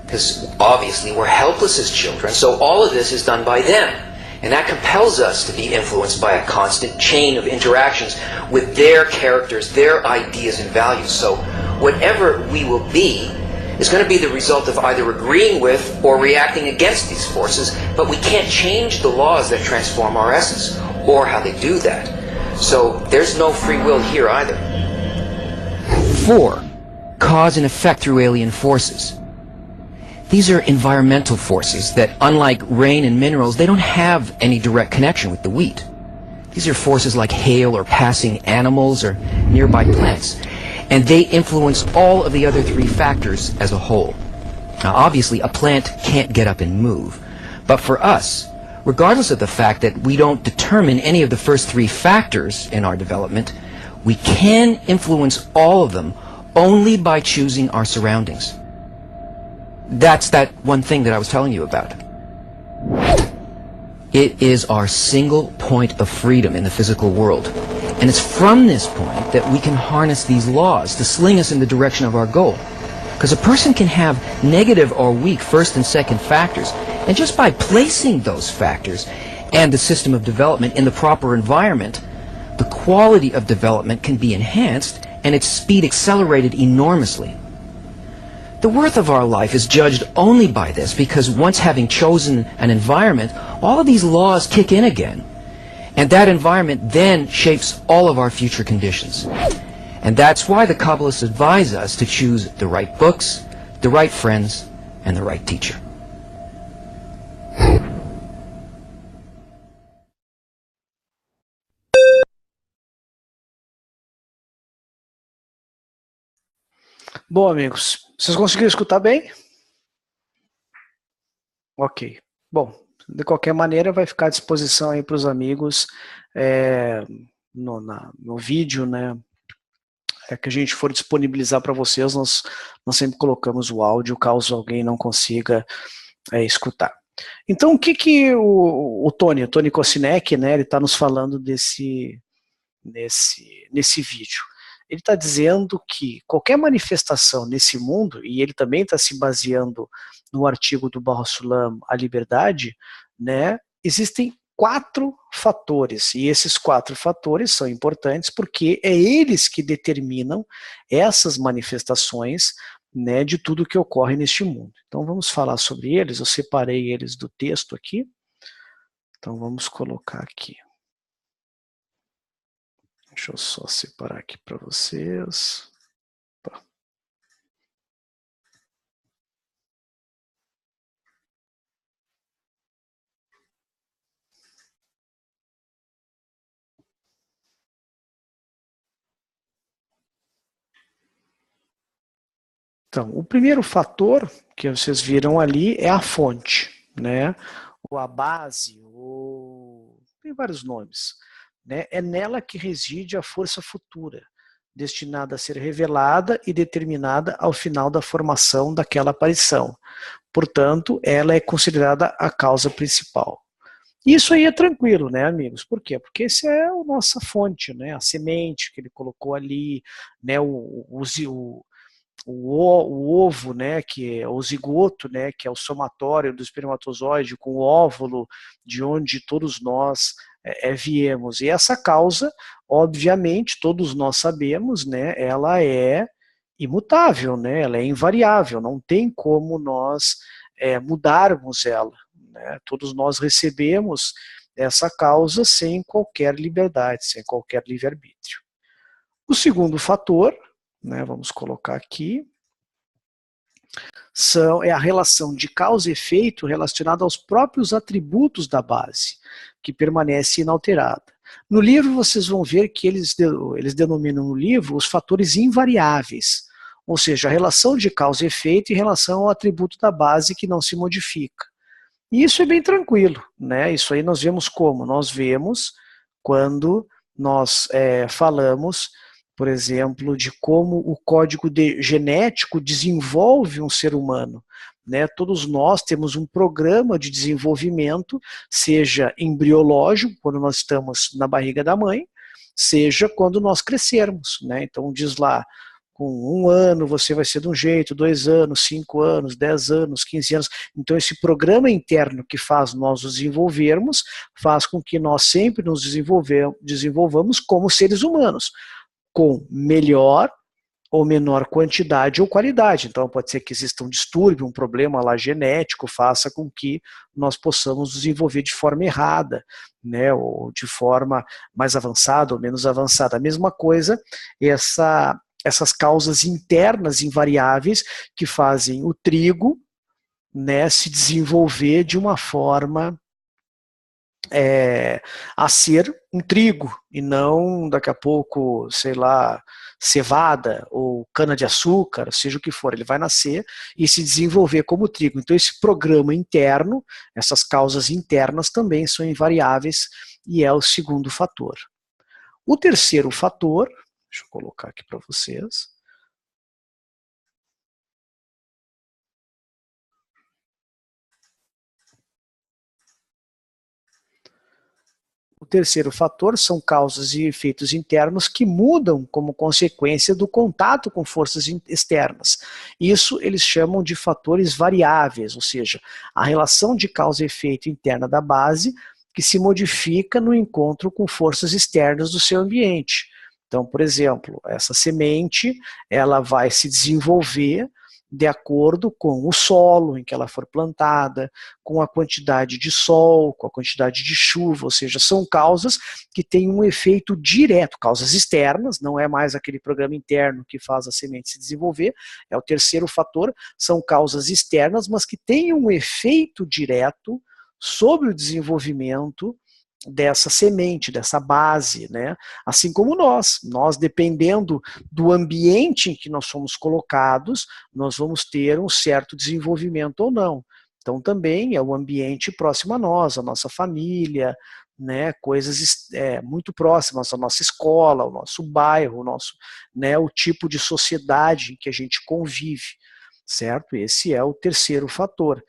Because obviously we're helpless as children, so all of this is done by them. And that compels us to be influenced by a constant chain of interactions with their characters, their ideas and values. So whatever we will be is going to be the result of either agreeing with or reacting against these forces, but we can't change the laws that transform our essence, or how they do that. So there's no free will here either. 4. Cause and effect through alien forces. These are environmental forces that, unlike rain and minerals, they don't have any direct connection with the wheat. These are forces like hail or passing animals or nearby plants. And they influence all of the other 3 factors as a whole. Now, obviously, a plant can't get up and move. But for us, regardless of the fact that we don't determine any of the first 3 factors in our development, we can influence all of them only by choosing our surroundings. That's that one thing that I was telling you about. It is our single point of freedom in the physical world. And it's from this point that we can harness these laws to sling us in the direction of our goal. Because a person can have negative or weak first and second factors, and just by placing those factors and the system of development in the proper environment, the quality of development can be enhanced and its speed accelerated enormously. The worth of our life is judged only by this, because once having chosen an environment, all of these laws kick in again. And that environment then shapes all of our future conditions. And that's why the Kabbalists advise us to choose the right books, the right friends, and the right teacher. Bom, amigos, vocês conseguiram escutar bem? Ok. Bom, de qualquer maneira vai ficar à disposição aí para os amigos no vídeo, né? Que a gente for disponibilizar para vocês, nós sempre colocamos o áudio, caso alguém não consiga escutar. Então, o que o Tony Kocinek, né, ele está nos falando nesse vídeo? Ele está dizendo que qualquer manifestação nesse mundo, e ele também está se baseando no artigo do Baha Sulam, A Liberdade, né, existem 4 fatores, e esses 4 fatores são importantes porque é eles que determinam essas manifestações, né, de tudo que ocorre neste mundo. Então vamos falar sobre eles, eu separei eles do texto aqui, então vamos colocar aqui. Deixa eu só separar aqui para vocês. Opa. Então, o primeiro fator que vocês viram ali é a fonte, né? Ou a base, ou tem vários nomes. Né? É nela que reside a força futura, destinada a ser revelada e determinada ao final da formação daquela aparição. Portanto, ela é considerada a causa principal. Isso aí é tranquilo, né, amigos? Por quê? Porque essa é a nossa fonte, né? A semente que ele colocou ali, né? O ovo, né, que é o zigoto, né, que é o somatório do espermatozoide com o óvulo, de onde todos nós viemos. E essa causa, obviamente, todos nós sabemos, né, ela é imutável, né, ela é invariável, não tem como nós mudarmos ela, né? Todos nós recebemos essa causa sem qualquer liberdade, sem qualquer livre-arbítrio. O segundo fator, né, vamos colocar aqui, é a relação de causa e efeito relacionada aos próprios atributos da base, que permanece inalterada. No livro vocês vão ver que eles denominam no livro os fatores invariáveis, ou seja, a relação de causa e efeito em relação ao atributo da base que não se modifica. E isso é bem tranquilo, né? Isso aí nós vemos como? Nós vemos quando nós falamos, por exemplo, de como o código genético desenvolve um ser humano, né? Todos nós temos um programa de desenvolvimento, seja embriológico, quando nós estamos na barriga da mãe, seja quando nós crescermos, né? Então diz lá, com 1 ano você vai ser de um jeito, 2 anos, 5 anos, 10 anos, 15 anos. Então esse programa interno que faz nós nos desenvolvermos, faz com que nós sempre nos desenvolvamos como seres humanos, com melhor ou menor quantidade ou qualidade. Então pode ser que exista um distúrbio, um problema lá genético, faça com que nós possamos desenvolver de forma errada, né, ou de forma mais avançada ou menos avançada. A mesma coisa, essas causas internas invariáveis que fazem o trigo, né, se desenvolver de uma forma a ser um trigo, e não daqui a pouco, sei lá, cevada ou cana-de-açúcar, seja o que for, ele vai nascer e se desenvolver como trigo. Então esse programa interno, essas causas internas também são invariáveis e é o segundo fator. O terceiro fator, deixa eu colocar aqui para vocês, o terceiro fator são causas e efeitos internos que mudam como consequência do contato com forças externas. Isso eles chamam de fatores variáveis, ou seja, a relação de causa e efeito interna da base que se modifica no encontro com forças externas do seu ambiente. Então, por exemplo, essa semente ela vai se desenvolver de acordo com o solo em que ela for plantada, com a quantidade de sol, com a quantidade de chuva, ou seja, são causas que têm um efeito direto, causas externas, não é mais aquele programa interno que faz a semente se desenvolver, é o terceiro fator, são causas externas, mas que têm um efeito direto sobre o desenvolvimento dessa semente, dessa base, né? Assim como nós dependendo do ambiente em que nós somos colocados, nós vamos ter um certo desenvolvimento ou não. Então também é o ambiente próximo a nós, a nossa família, né, coisas muito próximas, a nossa escola, o nosso bairro, né, o tipo de sociedade em que a gente convive, certo? Esse é o terceiro fator.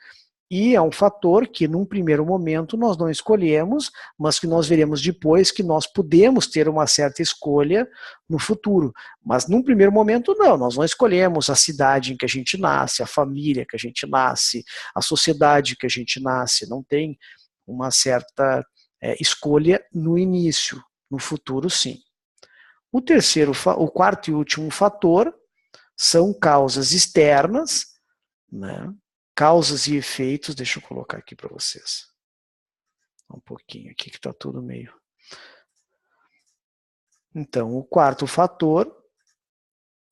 E é um fator que, num primeiro momento, nós não escolhemos, mas que nós veremos depois que nós podemos ter uma certa escolha no futuro. Mas, num primeiro momento, não. Nós não escolhemos a cidade em que a gente nasce, a família que a gente nasce, a sociedade que a gente nasce. Não tem uma certa escolha no início. No futuro, sim. O quarto e último fator são causas externas, né? Causas e efeitos, deixa eu colocar aqui para vocês. Um pouquinho aqui que está tudo meio... Então, o quarto fator,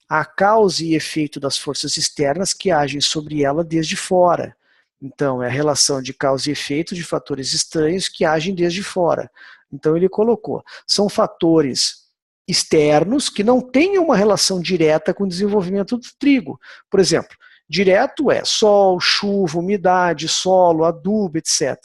a causa e efeito das forças externas que agem sobre ela desde fora. Então, é a relação de causa e efeito de fatores estranhos que agem desde fora. Então, ele colocou, são fatores externos que não têm uma relação direta com o desenvolvimento do trigo. Por exemplo, direto é sol, chuva, umidade, solo, adubo, etc.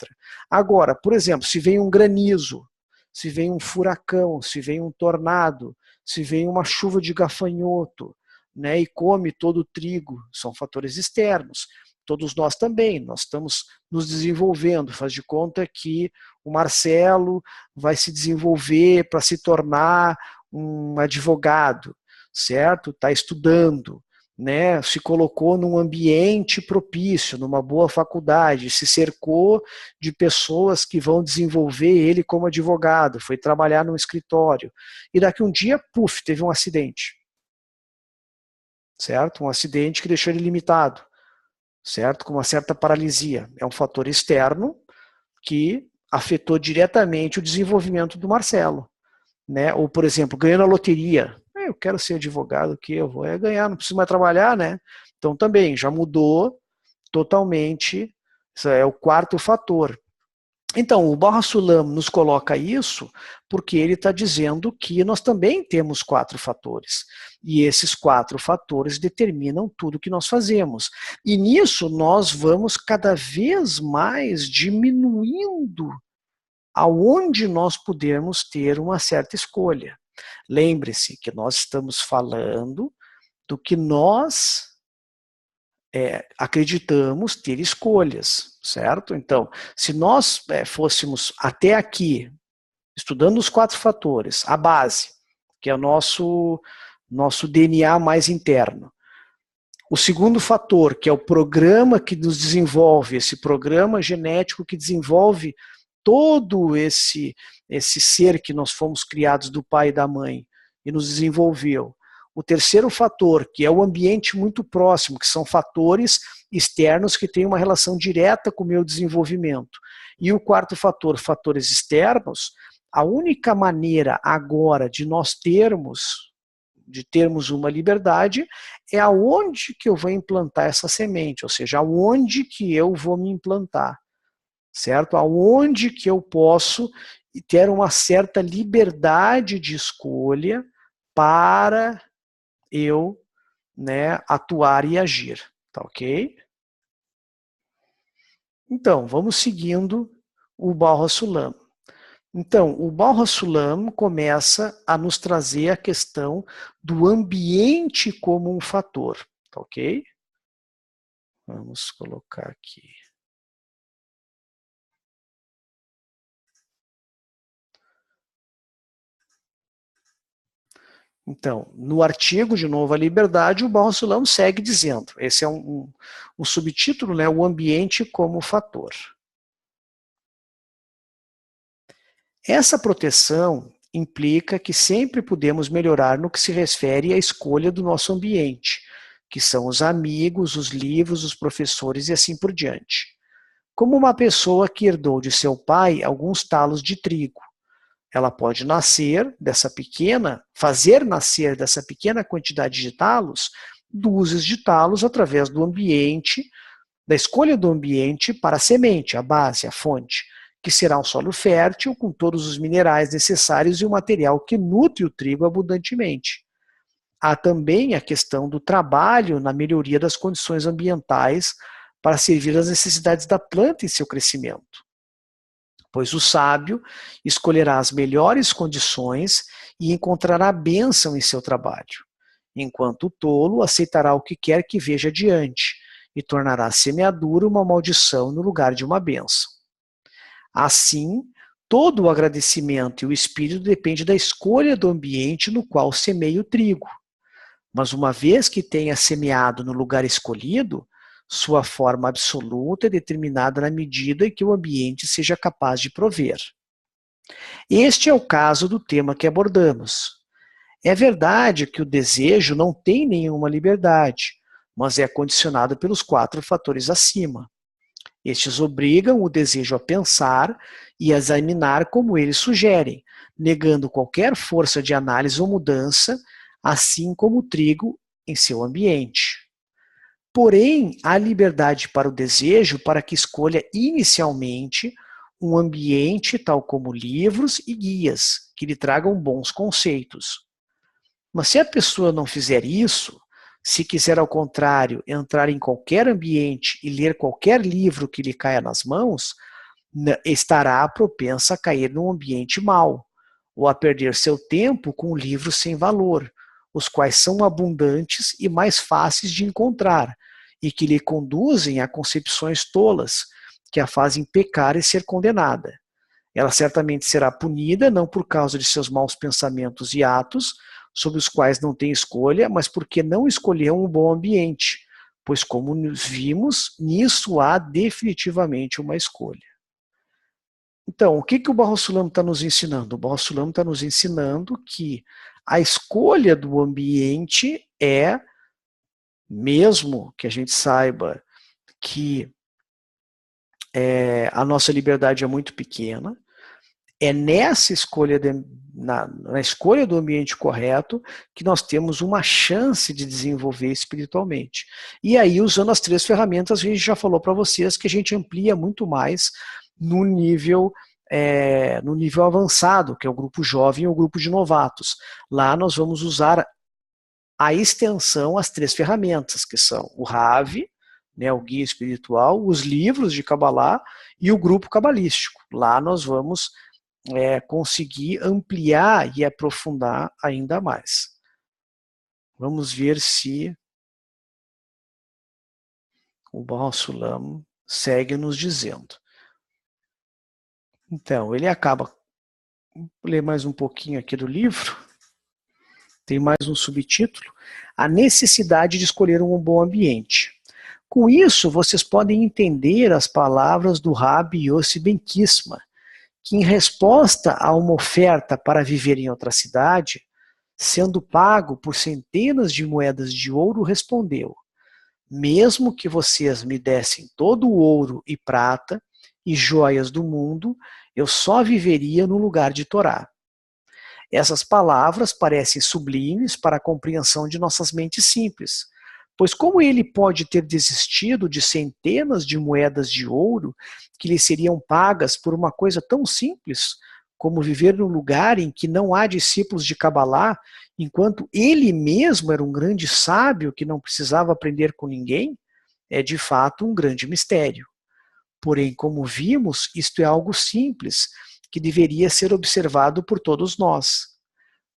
Agora, por exemplo, se vem um granizo, se vem um furacão, se vem um tornado, se vem uma chuva de gafanhoto, né, e come todo o trigo, são fatores externos. Todos nós também, nós estamos nos desenvolvendo, faz de conta que o Marcelo vai se desenvolver para se tornar um advogado, certo? Está estudando. né, se colocou num ambiente propício, numa boa faculdade, se cercou de pessoas que vão desenvolver ele como advogado, foi trabalhar num escritório, e daqui um dia, puf, teve um acidente, certo? Um acidente que deixou ele limitado, certo? Com uma certa paralisia. É um fator externo que afetou diretamente o desenvolvimento do Marcelo, né? Ou, por exemplo, ganhou na loteria. Eu quero ser advogado, que eu vou ganhar, não preciso mais trabalhar, né? Então também já mudou totalmente. Isso é o quarto fator. Então, o Barra Sulam nos coloca isso porque ele está dizendo que nós também temos 4 fatores. E esses 4 fatores determinam tudo que nós fazemos. E nisso nós vamos cada vez mais diminuindo aonde nós podemos ter uma certa escolha. Lembre-se que nós estamos falando do que nós acreditamos ter escolhas, certo? Então, se nós fôssemos até aqui, estudando os 4 fatores, a base, que é o nosso DNA mais interno. O segundo fator, que é o programa que nos desenvolve, esse programa genético que desenvolve todo esse ser que nós fomos criados do pai e da mãe e nos desenvolveu. O terceiro fator, que é o ambiente muito próximo, que são fatores externos que têm uma relação direta com o meu desenvolvimento. E o quarto fator, fatores externos, a única maneira agora de nós termos uma liberdade é aonde que eu vou implantar essa semente, ou seja, aonde que eu vou me implantar, certo? Aonde que eu posso ter uma certa liberdade de escolha para eu, né, atuar e agir, tá ok? Então, vamos seguindo o Baal HaSulam. Então, o Baal HaSulam começa a nos trazer a questão do ambiente como um fator, tá ok? Vamos colocar aqui. Então, no artigo de Novo a Liberdade, o Baal HaSulam segue dizendo, esse é um subtítulo, né, o ambiente como fator. Essa proteção implica que sempre podemos melhorar no que se refere à escolha do nosso ambiente, que são os amigos, os livros, os professores e assim por diante. Como uma pessoa que herdou de seu pai alguns talos de trigo, ela pode fazer nascer dessa pequena quantidade de talos, dúzias de talos através do ambiente, da escolha do ambiente para a semente, a base, a fonte, que será um solo fértil com todos os minerais necessários e o material que nutre o trigo abundantemente. Há também a questão do trabalho na melhoria das condições ambientais para servir às necessidades da planta em seu crescimento. Pois o sábio escolherá as melhores condições e encontrará bênção em seu trabalho, enquanto o tolo aceitará o que quer que veja adiante e tornará a semeadura uma maldição no lugar de uma bênção. Assim, todo o agradecimento e o espírito depende da escolha do ambiente no qual semeia o trigo. Mas uma vez que tenha semeado no lugar escolhido, sua forma absoluta é determinada na medida em que o ambiente seja capaz de prover. Este é o caso do tema que abordamos. É verdade que o desejo não tem nenhuma liberdade, mas é condicionado pelos 4 fatores acima. Estes obrigam o desejo a pensar e a examinar como eles sugerem, negando qualquer força de análise ou mudança, assim como o trigo em seu ambiente. Porém, há liberdade para o desejo para que escolha inicialmente um ambiente tal como livros e guias, que lhe tragam bons conceitos. Mas se a pessoa não fizer isso, se quiser ao contrário entrar em qualquer ambiente e ler qualquer livro que lhe caia nas mãos, estará propensa a cair num ambiente mau, ou a perder seu tempo com livros sem valor, os quais são abundantes e mais fáceis de encontrar, e que lhe conduzem a concepções tolas, que a fazem pecar e ser condenada. Ela certamente será punida não por causa de seus maus pensamentos e atos, sobre os quais não tem escolha, mas porque não escolheram um bom ambiente, pois como vimos, nisso há definitivamente uma escolha. Então, o que o Baha Sulam está nos ensinando? O Baha Sulam está nos ensinando que a escolha do ambiente é, mesmo que a gente saiba que a nossa liberdade é muito pequena, é nessa escolha, na escolha do ambiente correto, que nós temos uma chance de desenvolver espiritualmente. E aí, usando as 3 ferramentas, a gente já falou para vocês que a gente amplia muito mais no nível avançado, que é o grupo jovem ou o grupo de novatos. Lá nós vamos usar a extensão, as 3 ferramentas, que são o Ravi, né, o guia espiritual, os livros de Kabbalah e o grupo cabalístico. Lá nós vamos conseguir ampliar e aprofundar ainda mais. Vamos ver se o Baha Sulam segue nos dizendo. Então, ele acaba, vou ler mais um pouquinho aqui do livro, tem mais um subtítulo, a necessidade de escolher um bom ambiente. Com isso, vocês podem entender as palavras do Rabbi Yossi Ben Kisma, que em resposta a uma oferta para viver em outra cidade, sendo pago por centenas de moedas de ouro, respondeu: mesmo que vocês me dessem todo o ouro e prata e joias do mundo, eu só viveria no lugar de Torá. Essas palavras parecem sublimes para a compreensão de nossas mentes simples, pois como ele pode ter desistido de centenas de moedas de ouro que lhe seriam pagas por uma coisa tão simples como viver num lugar em que não há discípulos de Kabbalah, enquanto ele mesmo era um grande sábio que não precisava aprender com ninguém? É de fato um grande mistério. Porém, como vimos, isto é algo simples, que deveria ser observado por todos nós.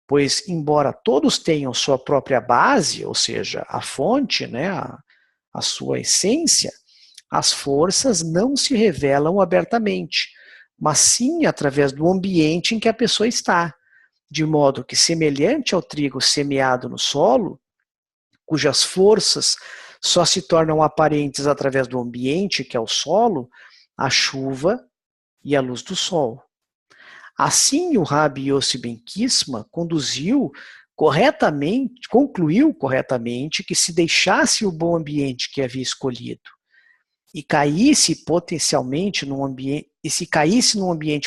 Pois, embora todos tenham sua própria base, ou seja, a fonte, né, a sua essência, as forças não se revelam abertamente, mas sim através do ambiente em que a pessoa está, de modo que, semelhante ao trigo semeado no solo, cujas forças só se tornam aparentes através do ambiente, que é o solo, a chuva e a luz do sol. Assim, o Rabbi Yossi Ben Kisma concluiu corretamente que se deixasse o bom ambiente que havia escolhido e caísse potencialmente num ambiente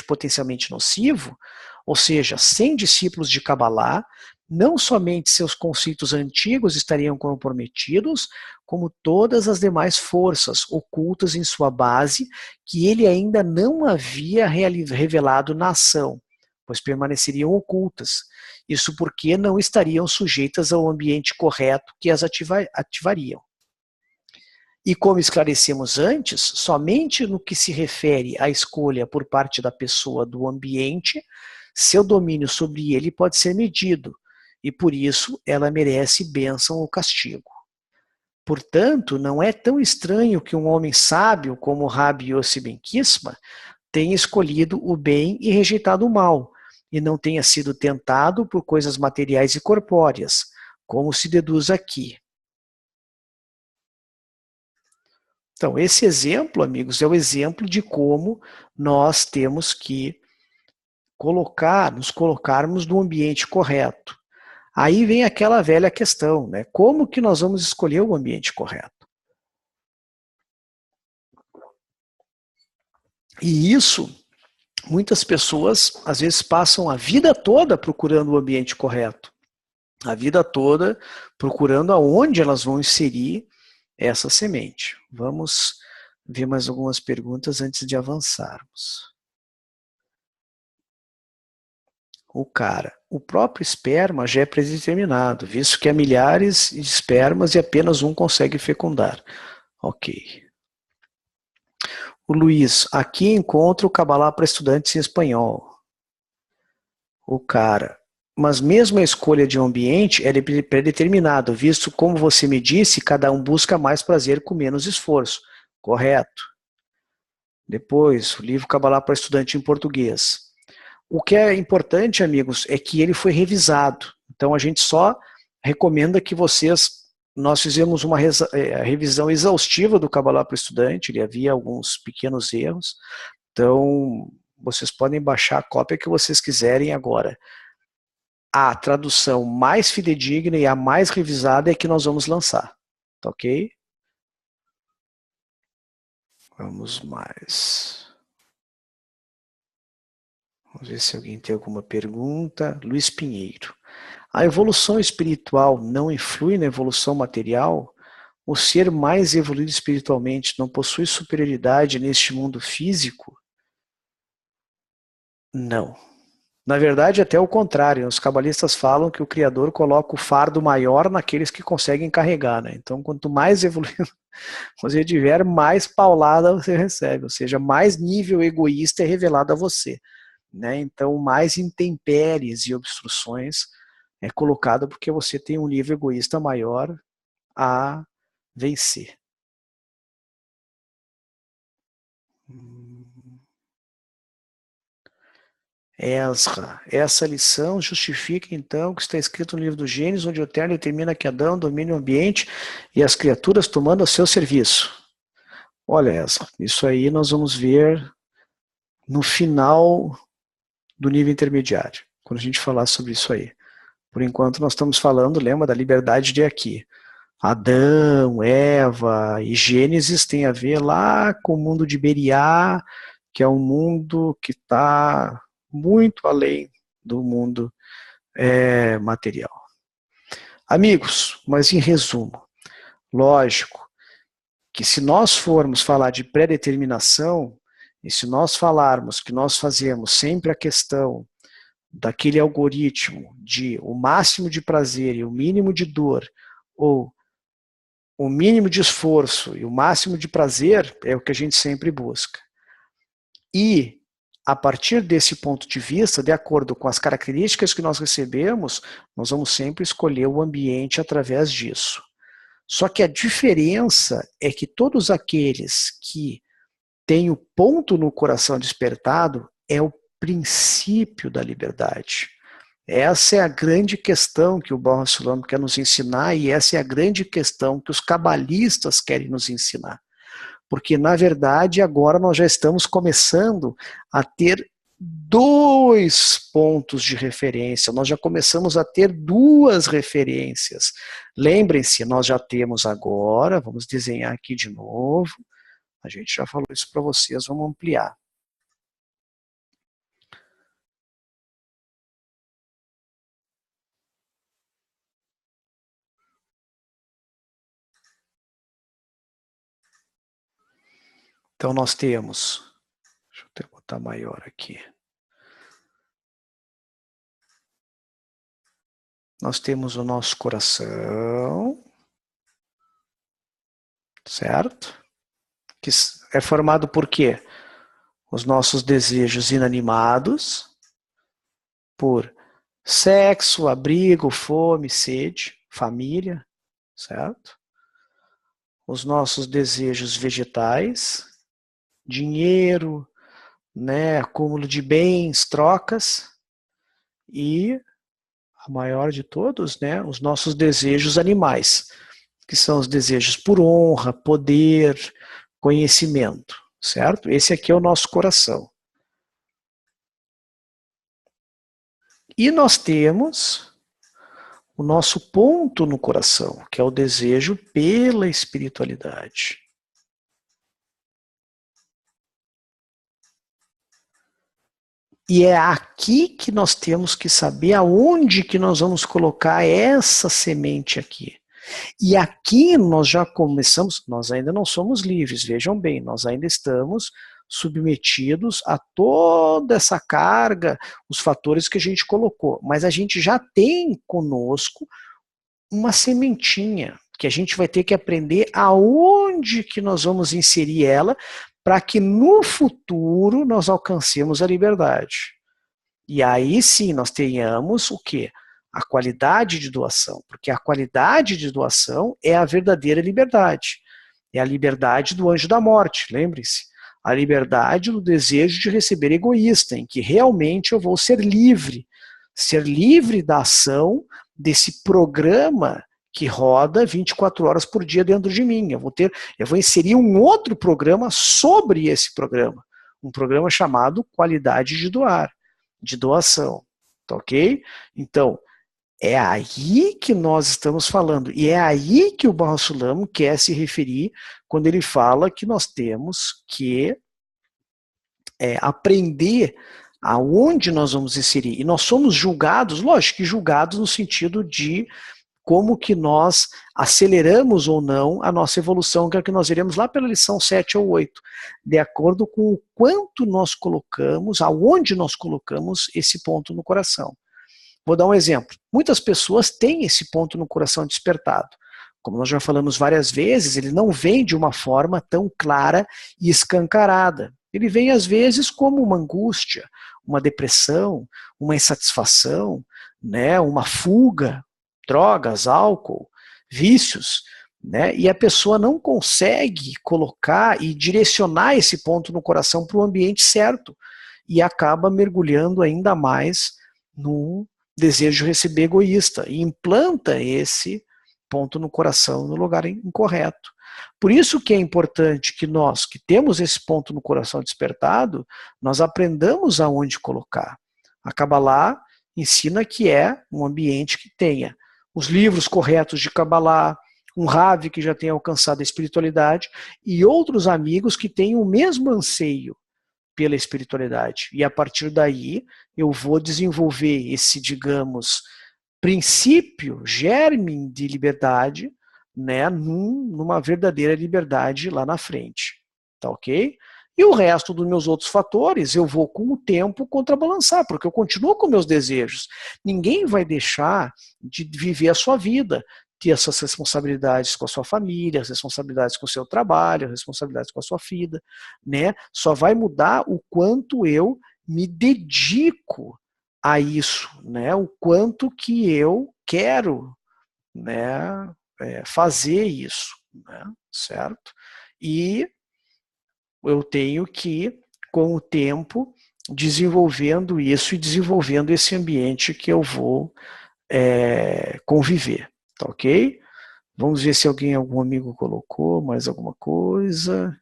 potencialmente nocivo, ou seja, sem discípulos de Kabbalah, não somente seus conceitos antigos estariam comprometidos, como todas as demais forças ocultas em sua base, que ele ainda não havia revelado na ação, pois permaneceriam ocultas. Isso porque não estariam sujeitas ao ambiente correto que as ativariam. E como esclarecemos antes, somente no que se refere à escolha por parte da pessoa do ambiente, seu domínio sobre ele pode ser medido, e por isso ela merece bênção ou castigo. Portanto, não é tão estranho que um homem sábio como Rabbi Yossi Ben Kisma tenha escolhido o bem e rejeitado o mal, e não tenha sido tentado por coisas materiais e corpóreas, como se deduz aqui. Então, esse exemplo, amigos, é o exemplo de como nós temos que nos colocarmos no ambiente correto. Aí vem aquela velha questão, né? Como que nós vamos escolher o ambiente correto? E isso, muitas pessoas, às vezes, passam a vida toda procurando o ambiente correto. A vida toda procurando aonde elas vão inserir essa semente. Vamos ver mais algumas perguntas antes de avançarmos. O próprio esperma já é predeterminado, visto que há milhares de espermas e apenas um consegue fecundar. Ok. O Luiz, aqui encontro o Kabbalah para estudantes em espanhol. Mas mesmo a escolha de um ambiente é predeterminado, visto como você me disse, cada um busca mais prazer com menos esforço. Correto. Depois, o livro Kabbalah para estudante em português. O que é importante, amigos, é que ele foi revisado. Então a gente só recomenda que nós fizemos uma revisão exaustiva do Kabbalah para o estudante, ele havia alguns pequenos erros, então vocês podem baixar a cópia que vocês quiserem agora. A tradução mais fidedigna e a mais revisada é que nós vamos lançar, tá ok? Vamos mais. Vamos ver se alguém tem alguma pergunta. Luiz Pinheiro. A evolução espiritual não influi na evolução material? O ser mais evoluído espiritualmente não possui superioridade neste mundo físico? Não. Na verdade, até o contrário. Os cabalistas falam que o Criador coloca o fardo maior naqueles que conseguem carregar, né? Então, quanto mais evoluído você tiver, mais paulada você recebe. Ou seja, mais nível egoísta é revelado a você, né? Então, mais intempéries e obstruções é colocado porque você tem um nível egoísta maior a vencer. Ezra, essa lição justifica então o que está escrito no livro do Gênesis, onde o Eterno determina que Adão domine o ambiente e as criaturas tomando a seu serviço. Olha, Ezra, isso aí nós vamos ver no final do nível intermediário, quando a gente falar sobre isso aí. Por enquanto nós estamos falando, lembra, da liberdade de aqui. Adão, Eva e Gênesis tem a ver lá com o mundo de Beriá, que é um mundo que está muito além do mundo material. Amigos, mas em resumo, lógico que se nós formos falar de pré-determinação, e se nós falarmos que nós fazemos sempre a questão daquele algoritmo de o máximo de prazer e o mínimo de dor, ou o mínimo de esforço e o máximo de prazer, é o que a gente sempre busca. E, a partir desse ponto de vista, de acordo com as características que nós recebemos, nós vamos sempre escolher o ambiente através disso. Só que a diferença é que todos aqueles que têm o ponto no coração despertado é o princípio da liberdade. Essa é a grande questão que o Baal HaSulam quer nos ensinar, e essa é a grande questão que os cabalistas querem nos ensinar. Porque, na verdade, agora nós já estamos começando a ter 2 pontos de referência, nós já começamos a ter 2 referências. Lembrem-se, nós já temos agora, vamos desenhar aqui de novo, a gente já falou isso para vocês, vamos ampliar. Então nós temos, deixa eu até botar maior aqui. Nós temos o nosso coração, certo? Que é formado por quê? Os nossos desejos inanimados, por sexo, abrigo, fome, sede, família, certo? Os nossos desejos vegetais, dinheiro, né, acúmulo de bens, trocas, e a maior de todos, né, os nossos desejos animais, que são os desejos por honra, poder, conhecimento, certo? Esse aqui é o nosso coração. E nós temos o nosso ponto no coração, que é o desejo pela espiritualidade. E é aqui que nós temos que saber aonde que nós vamos colocar essa semente aqui. E aqui nós já começamos, nós ainda não somos livres, vejam bem, nós ainda estamos submetidos a toda essa carga, os fatores que a gente colocou. Mas a gente já tem conosco uma sementinha, que a gente vai ter que aprender aonde que nós vamos inserir ela, para que no futuro nós alcancemos a liberdade. E aí sim nós tenhamos o quê? A qualidade de doação, porque a qualidade de doação é a verdadeira liberdade. É a liberdade do anjo da morte, lembre-se. A liberdade do desejo de receber egoísta, em que realmente eu vou ser livre da ação, desse programa que roda 24 horas por dia dentro de mim. Eu vou inserir um outro programa sobre esse programa. Um programa chamado qualidade de doar, de doação. Tá ok? Então, é aí que nós estamos falando. E é aí que o Baha Sulam quer se referir quando ele fala que nós temos que aprender aonde nós vamos inserir. E nós somos julgados, lógico que julgados no sentido de como que nós aceleramos ou não a nossa evolução, que é o que nós veremos lá pela lição 7 ou 8, de acordo com o quanto nós colocamos, aonde nós colocamos esse ponto no coração. Vou dar um exemplo. Muitas pessoas têm esse ponto no coração despertado. Como nós já falamos várias vezes, ele não vem de uma forma tão clara e escancarada. Ele vem às vezes como uma angústia, uma depressão, uma insatisfação, né, uma fuga, drogas, álcool, vícios, né? E a pessoa não consegue colocar e direcionar esse ponto no coração para o ambiente certo e acaba mergulhando ainda mais num desejo de receber egoísta e implanta esse ponto no coração no lugar incorreto. Por isso que é importante que nós, que temos esse ponto no coração despertado, nós aprendamos aonde colocar. A Kabbalah ensina que é um ambiente que tenha os livros corretos de Kabbalah, um Rav que já tenha alcançado a espiritualidade e outros amigos que tenham o mesmo anseio pela espiritualidade. E a partir daí eu vou desenvolver esse, digamos, princípio, germe de liberdade, né, numa verdadeira liberdade lá na frente. Tá ok? E o resto dos meus outros fatores eu vou com o tempo contrabalançar, porque eu continuo com meus desejos. Ninguém vai deixar de viver a sua vida, ter essas responsabilidades com a sua família, as responsabilidades com o seu trabalho, as responsabilidades com a sua vida, né? Só vai mudar o quanto eu me dedico a isso, né? O quanto que eu quero, né, fazer isso, né? Certo? E eu tenho que, com o tempo, desenvolvendo isso e desenvolvendo esse ambiente que eu vou conviver. Tá ok? Vamos ver se algum amigo colocou mais alguma coisa.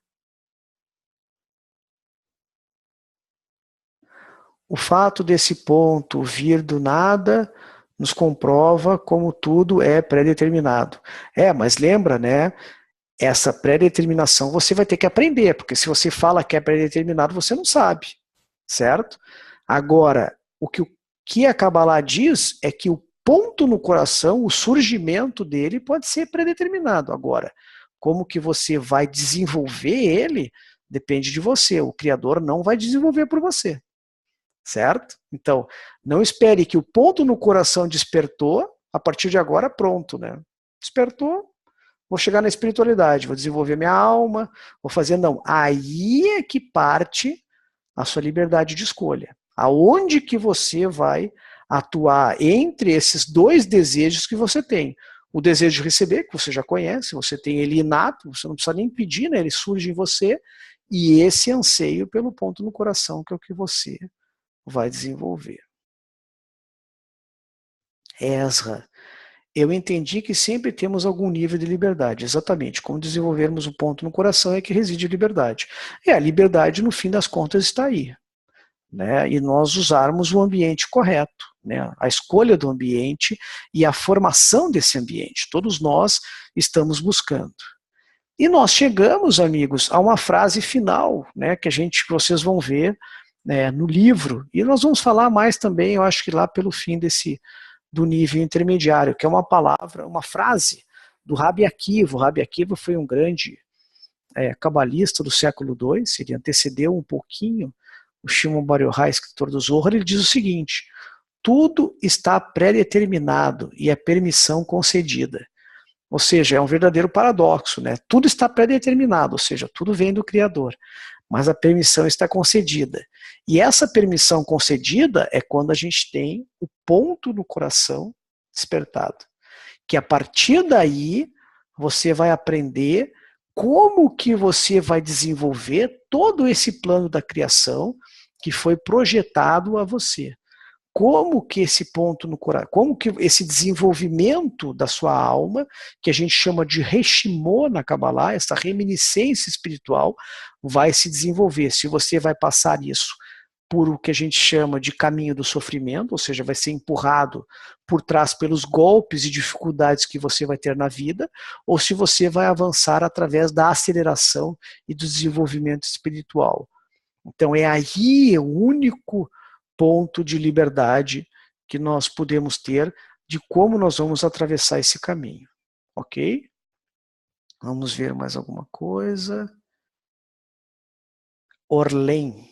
O fato desse ponto vir do nada nos comprova como tudo é pré-determinado. Mas lembra, né? Essa pré-determinação você vai ter que aprender, porque se você fala que é pré-determinado, você não sabe, certo? Agora, o que a Kabbalah diz é que o ponto no coração, o surgimento dele pode ser pré-determinado. Agora, como que você vai desenvolver ele, depende de você. O Criador não vai desenvolver por você, certo? Então, não espere que o ponto no coração despertou, a partir de agora pronto, né? Despertou, vou chegar na espiritualidade, vou desenvolver minha alma, vou fazer, não. Aí é que parte a sua liberdade de escolha. Aonde que você vai atuar entre esses dois desejos que você tem. O desejo de receber, que você já conhece, você tem ele inato, você não precisa nem pedir, né? Ele surge em você, e esse anseio pelo ponto no coração, que é o que você vai desenvolver. Ezra, eu entendi que sempre temos algum nível de liberdade. Exatamente, como desenvolvermos o ponto no coração é que reside a liberdade. A liberdade, no fim das contas, está aí, né? E nós usarmos o ambiente correto, né? A escolha do ambiente e a formação desse ambiente. Todos nós estamos buscando. E nós chegamos, amigos, a uma frase final, né, que vocês vão ver, né, no livro. E nós vamos falar mais também, eu acho que lá pelo fim do nível intermediário, que é uma palavra, uma frase do Rabi Akiva. O Rabi Akiva foi um grande cabalista do século II, ele antecedeu um pouquinho o Shimon Bar Yochai, escritor do Zohar. Ele diz o seguinte: tudo está pré-determinado e é permissão concedida. Ou seja, é um verdadeiro paradoxo, né? Tudo está pré-determinado, ou seja, tudo vem do Criador, mas a permissão está concedida. E essa permissão concedida é quando a gente tem o ponto no coração despertado. Que a partir daí você vai aprender como que você vai desenvolver todo esse plano da criação que foi projetado a você. como que esse ponto no coração, como que esse desenvolvimento da sua alma, que a gente chama de Reshimon na Kabbalah, essa reminiscência espiritual, vai se desenvolver. Se você vai passar isso por o que a gente chama de caminho do sofrimento, ou seja, vai ser empurrado por trás pelos golpes e dificuldades que você vai ter na vida, ou se você vai avançar através da aceleração e do desenvolvimento espiritual. Então é aí o único ponto de liberdade que nós podemos ter de como nós vamos atravessar esse caminho. Ok? Vamos ver mais alguma coisa. Orlen.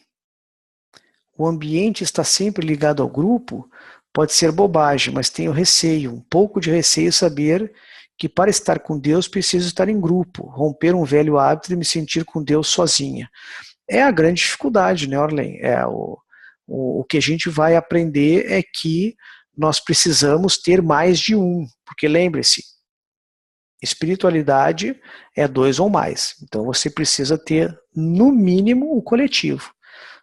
O ambiente está sempre ligado ao grupo? Pode ser bobagem, mas tenho receio, um pouco de receio saber que para estar com Deus preciso estar em grupo, romper um velho hábito de me sentir com Deus sozinha. É a grande dificuldade, né, Orlen? O que a gente vai aprender é que nós precisamos ter mais de um, porque lembre-se, espiritualidade é 2 ou mais, então você precisa ter no mínimo o coletivo,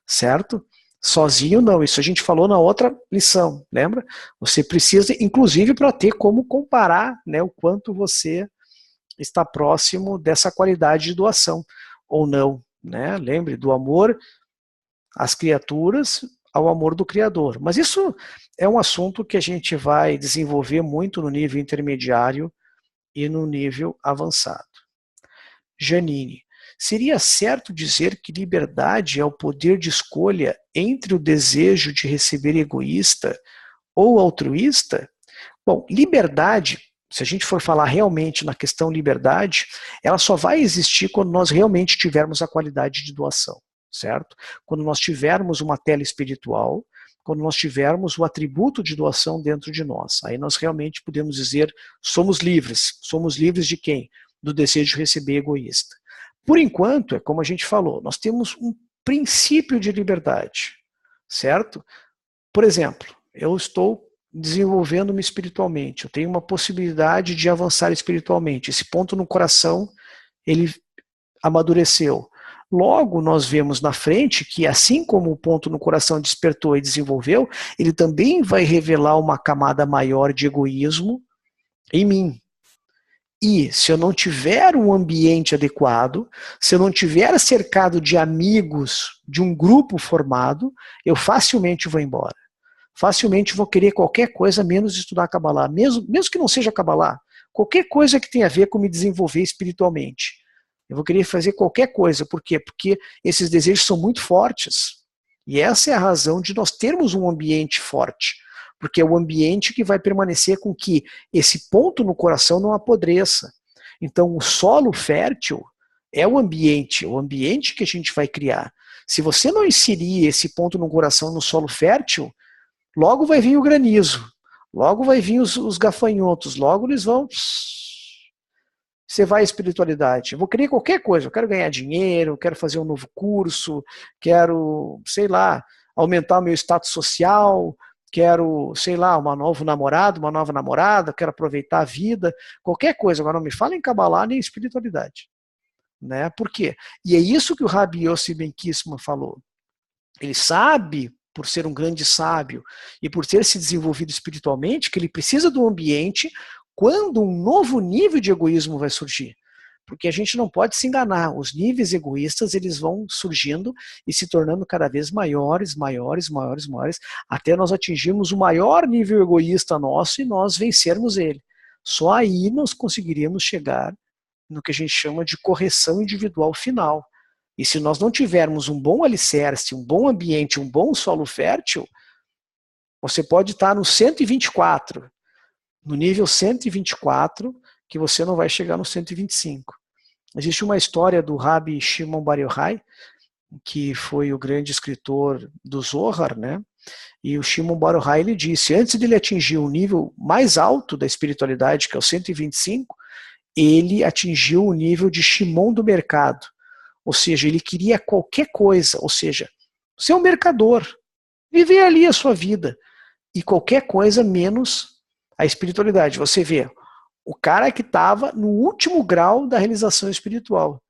certo? Sozinho não, isso a gente falou na outra lição, lembra? Você precisa, inclusive, para ter como comparar, né, o quanto você está próximo dessa qualidade de doação, ou não, né? Lembre do amor às criaturas ao amor do Criador. Mas isso é um assunto que a gente vai desenvolver muito no nível intermediário e no nível avançado. Janine, seria certo dizer que liberdade é o poder de escolha entre o desejo de receber egoísta ou altruísta? Bom, liberdade, se a gente for falar realmente na questão liberdade, ela só vai existir quando nós realmente tivermos a qualidade de doação, certo? Quando nós tivermos uma tela espiritual, quando nós tivermos o atributo de doação dentro de nós. Aí nós realmente podemos dizer, somos livres. Somos livres de quem? Do desejo de receber egoísta. Por enquanto, é como a gente falou, nós temos um princípio de liberdade, certo? Por exemplo, eu estou desenvolvendo-me espiritualmente, eu tenho uma possibilidade de avançar espiritualmente. Esse ponto no coração, ele amadureceu. Logo, nós vemos na frente que, assim como o ponto no coração despertou e desenvolveu, ele também vai revelar uma camada maior de egoísmo em mim. E se eu não tiver um ambiente adequado, se eu não tiver cercado de amigos, de um grupo formado, eu facilmente vou embora. Facilmente vou querer qualquer coisa menos estudar Kabbalah, mesmo que não seja Kabbalah, qualquer coisa que tenha a ver com me desenvolver espiritualmente. Eu vou querer fazer qualquer coisa. Por quê? Porque esses desejos são muito fortes. E essa é a razão de nós termos um ambiente forte. Porque é o ambiente que vai permanecer com que esse ponto no coração não apodreça. Então, o solo fértil é o ambiente que a gente vai criar. Se você não inserir esse ponto no coração no solo fértil, logo vai vir o granizo, logo vai vir os gafanhotos, logo eles vão... Você vai à espiritualidade. Eu vou querer qualquer coisa. Eu quero ganhar dinheiro, quero fazer um novo curso, quero, sei lá, aumentar o meu status social, quero, sei lá, um novo namorado, uma nova namorada, quero aproveitar a vida, qualquer coisa. Agora não me fala em Kabbalah nem em espiritualidade. Né? Por quê? E é isso que o Rabbi Yossi Ben Kissman falou. Ele sabe, por ser um grande sábio e por ter se desenvolvido espiritualmente, que ele precisa do ambiente quando um novo nível de egoísmo vai surgir. Porque a gente não pode se enganar, os níveis egoístas eles vão surgindo e se tornando cada vez maiores, até nós atingirmos o maior nível egoísta nosso e nós vencermos ele. Só aí nós conseguiríamos chegar no que a gente chama de correção individual final. E se nós não tivermos um bom alicerce, um bom ambiente, um bom solo fértil, você pode estar no 124, no nível 124, que você não vai chegar no 125. Existe uma história do Rabbi Shimon Bar Yochai, que foi o grande escritor do Zohar, né? E o Shimon Bar Yochai, ele disse, antes de ele atingir o nível mais alto da espiritualidade, que é o 125, ele atingiu o nível de Shimon do mercado. Ou seja, ele queria qualquer coisa, ou seja, ser um mercador, viver ali a sua vida, e qualquer coisa menos a espiritualidade. Você vê, o cara que estava no último grau da realização espiritual,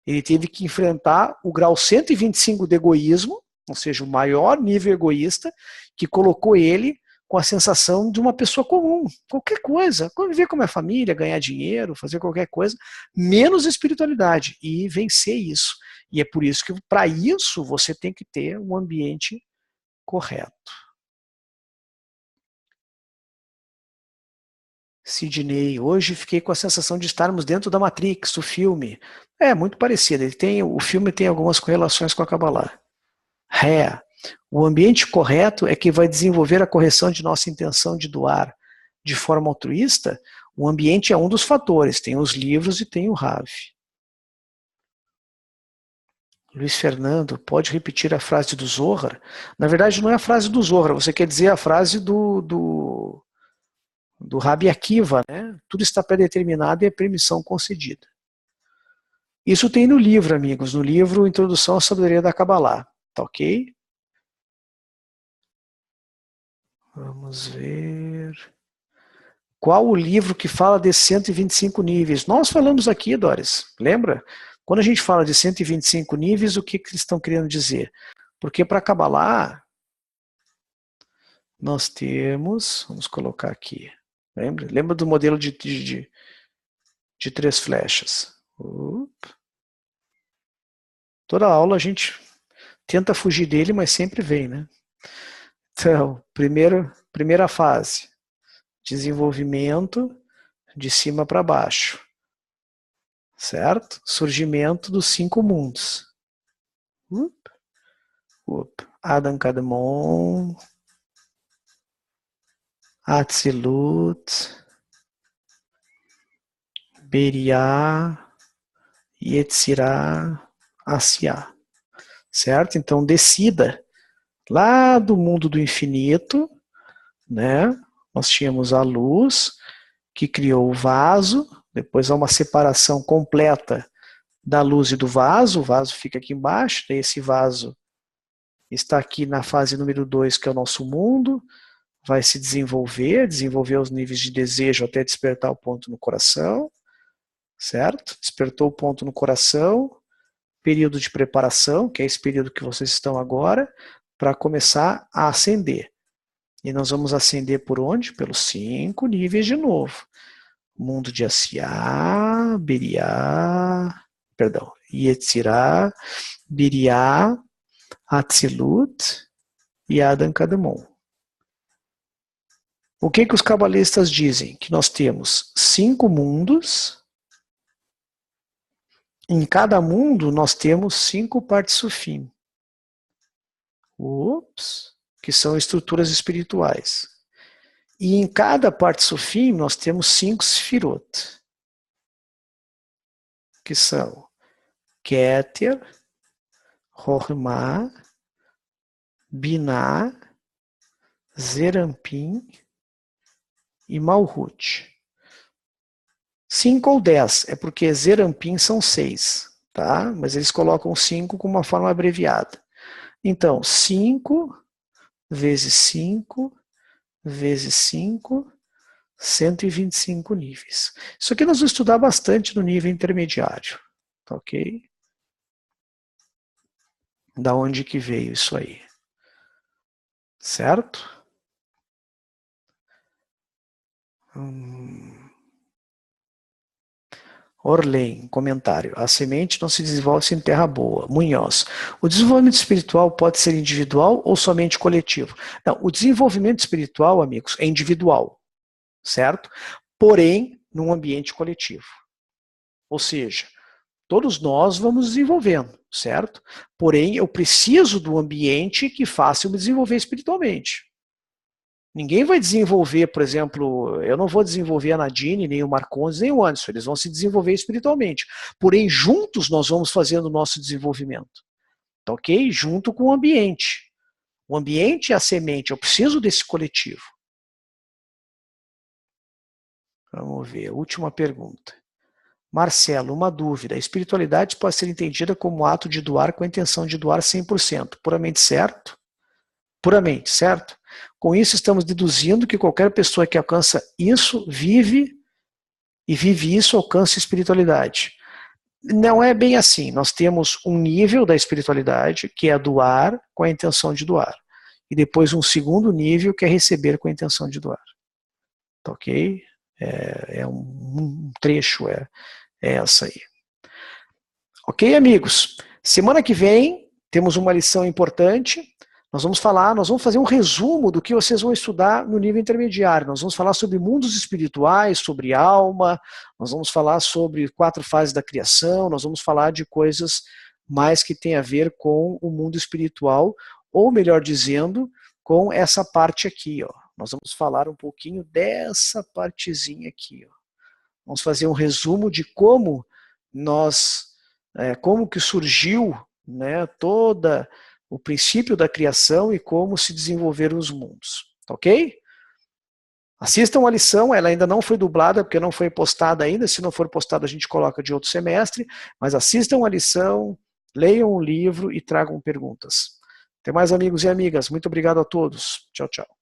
ele teve que enfrentar o grau 125 de egoísmo, Ou seja, o maior nível egoísta que colocou ele com a sensação de uma pessoa comum, qualquer coisa, conviver com a minha família, ganhar dinheiro, fazer qualquer coisa, menos espiritualidade, e vencer isso. E é por isso que, para isso, você tem que ter um ambiente correto. Sidney, hoje fiquei com a sensação de estarmos dentro da Matrix, o filme. É muito parecido, o filme tem algumas correlações com a Kabbalah. O ambiente correto é que vai desenvolver a correção de nossa intenção de doar de forma altruísta. O ambiente é um dos fatores, tem os livros e tem o Rav. Luiz Fernando, pode repetir a frase do Zohar? Na verdade, não é a frase do Zohar, você quer dizer a frase do Rabi Akiva, né? Tudo está predeterminado e é permissão concedida. Isso tem no livro, amigos, no livro Introdução à Sabedoria da Kabbalah, tá ok? Vamos ver. Qual o livro que fala de 125 níveis? Nós falamos aqui, Doris, lembra? Quando a gente fala de 125 níveis, o que eles estão querendo dizer? Porque para Kabbalah, nós temos, vamos colocar aqui, lembra do modelo de 3 flechas? Toda aula a gente tenta fugir dele, mas sempre vem, né? Então, primeira fase, desenvolvimento de cima para baixo, certo? Surgimento dos 5 mundos. Adam Kadmon, Atzilut, Beriah, Yetzirah, Asiá, certo? Então, descida lá do mundo do infinito, né? Nós tínhamos a luz que criou o vaso, depois há uma separação completa da luz e do vaso, o vaso fica aqui embaixo, esse vaso está aqui na fase número 2, que é o nosso mundo, vai se desenvolver os níveis de desejo até despertar o ponto no coração, certo? Despertou o ponto no coração, período de preparação, que é esse período que vocês estão agora, para começar a ascender. E nós vamos ascender por onde? Pelos 5 níveis de novo. Mundo de Asiá, Yetzirah, Beriah, Atzilut e Adam Kadmon. O que os cabalistas dizem? Que nós temos 5 mundos. Em cada mundo nós temos 5 partsufim. Que são estruturas espirituais. E em cada partsufim nós temos 5 sefirot, que são Keter, Chokhmah, Binah, Zerampin e Malhut. 5 ou 10, é porque Zerampin são 6, tá? Mas eles colocam 5 com uma forma abreviada. Então, 5 vezes 5 vezes 5, 125 níveis. Isso aqui nós vamos estudar bastante no nível intermediário, tá ok? Da onde que veio isso aí? Certo? Orlen, comentário. A semente não se desenvolve em terra boa. Munhoz. O desenvolvimento espiritual pode ser individual ou somente coletivo? Não, o desenvolvimento espiritual, amigos, é individual, certo? Porém, num ambiente coletivo. Ou seja, todos nós vamos desenvolvendo, certo? Porém, eu preciso do ambiente que faça eu me desenvolver espiritualmente. Ninguém vai desenvolver, por exemplo, eu não vou desenvolver a Nadine, nem o Marcondes, nem o Anderson, eles vão se desenvolver espiritualmente. Porém, juntos nós vamos fazendo o nosso desenvolvimento. Tá ok? Junto com o ambiente. O ambiente é a semente, eu preciso desse coletivo. Vamos ver, última pergunta. Marcelo, uma dúvida. A espiritualidade pode ser entendida como ato de doar com a intenção de doar 100%. Puramente certo? Puramente, certo? Com isso, estamos deduzindo que qualquer pessoa que alcança isso, vive isso, alcança espiritualidade. Não é bem assim. Nós temos um nível da espiritualidade, que é doar com a intenção de doar. E depois um segundo nível, que é receber com a intenção de doar. Tá ok? É um trecho, é essa aí. Ok, amigos? Semana que vem temos uma lição importante. Nós vamos fazer um resumo do que vocês vão estudar no nível intermediário. Nós vamos falar sobre mundos espirituais, sobre alma, nós vamos falar sobre 4 fases da criação, nós vamos falar de coisas mais que tem a ver com o mundo espiritual, ou melhor dizendo, com essa parte aqui, ó. Nós vamos falar um pouquinho dessa partezinha aqui, ó. Vamos fazer um resumo de como como que surgiu, né, toda o princípio da criação e como se desenvolveram os mundos, ok? Assistam a lição, ela ainda não foi dublada porque não foi postada ainda, se não for postada a gente coloca de outro semestre, mas assistam a lição, leiam o livro e tragam perguntas. Até mais, amigos e amigas, muito obrigado a todos, tchau, tchau.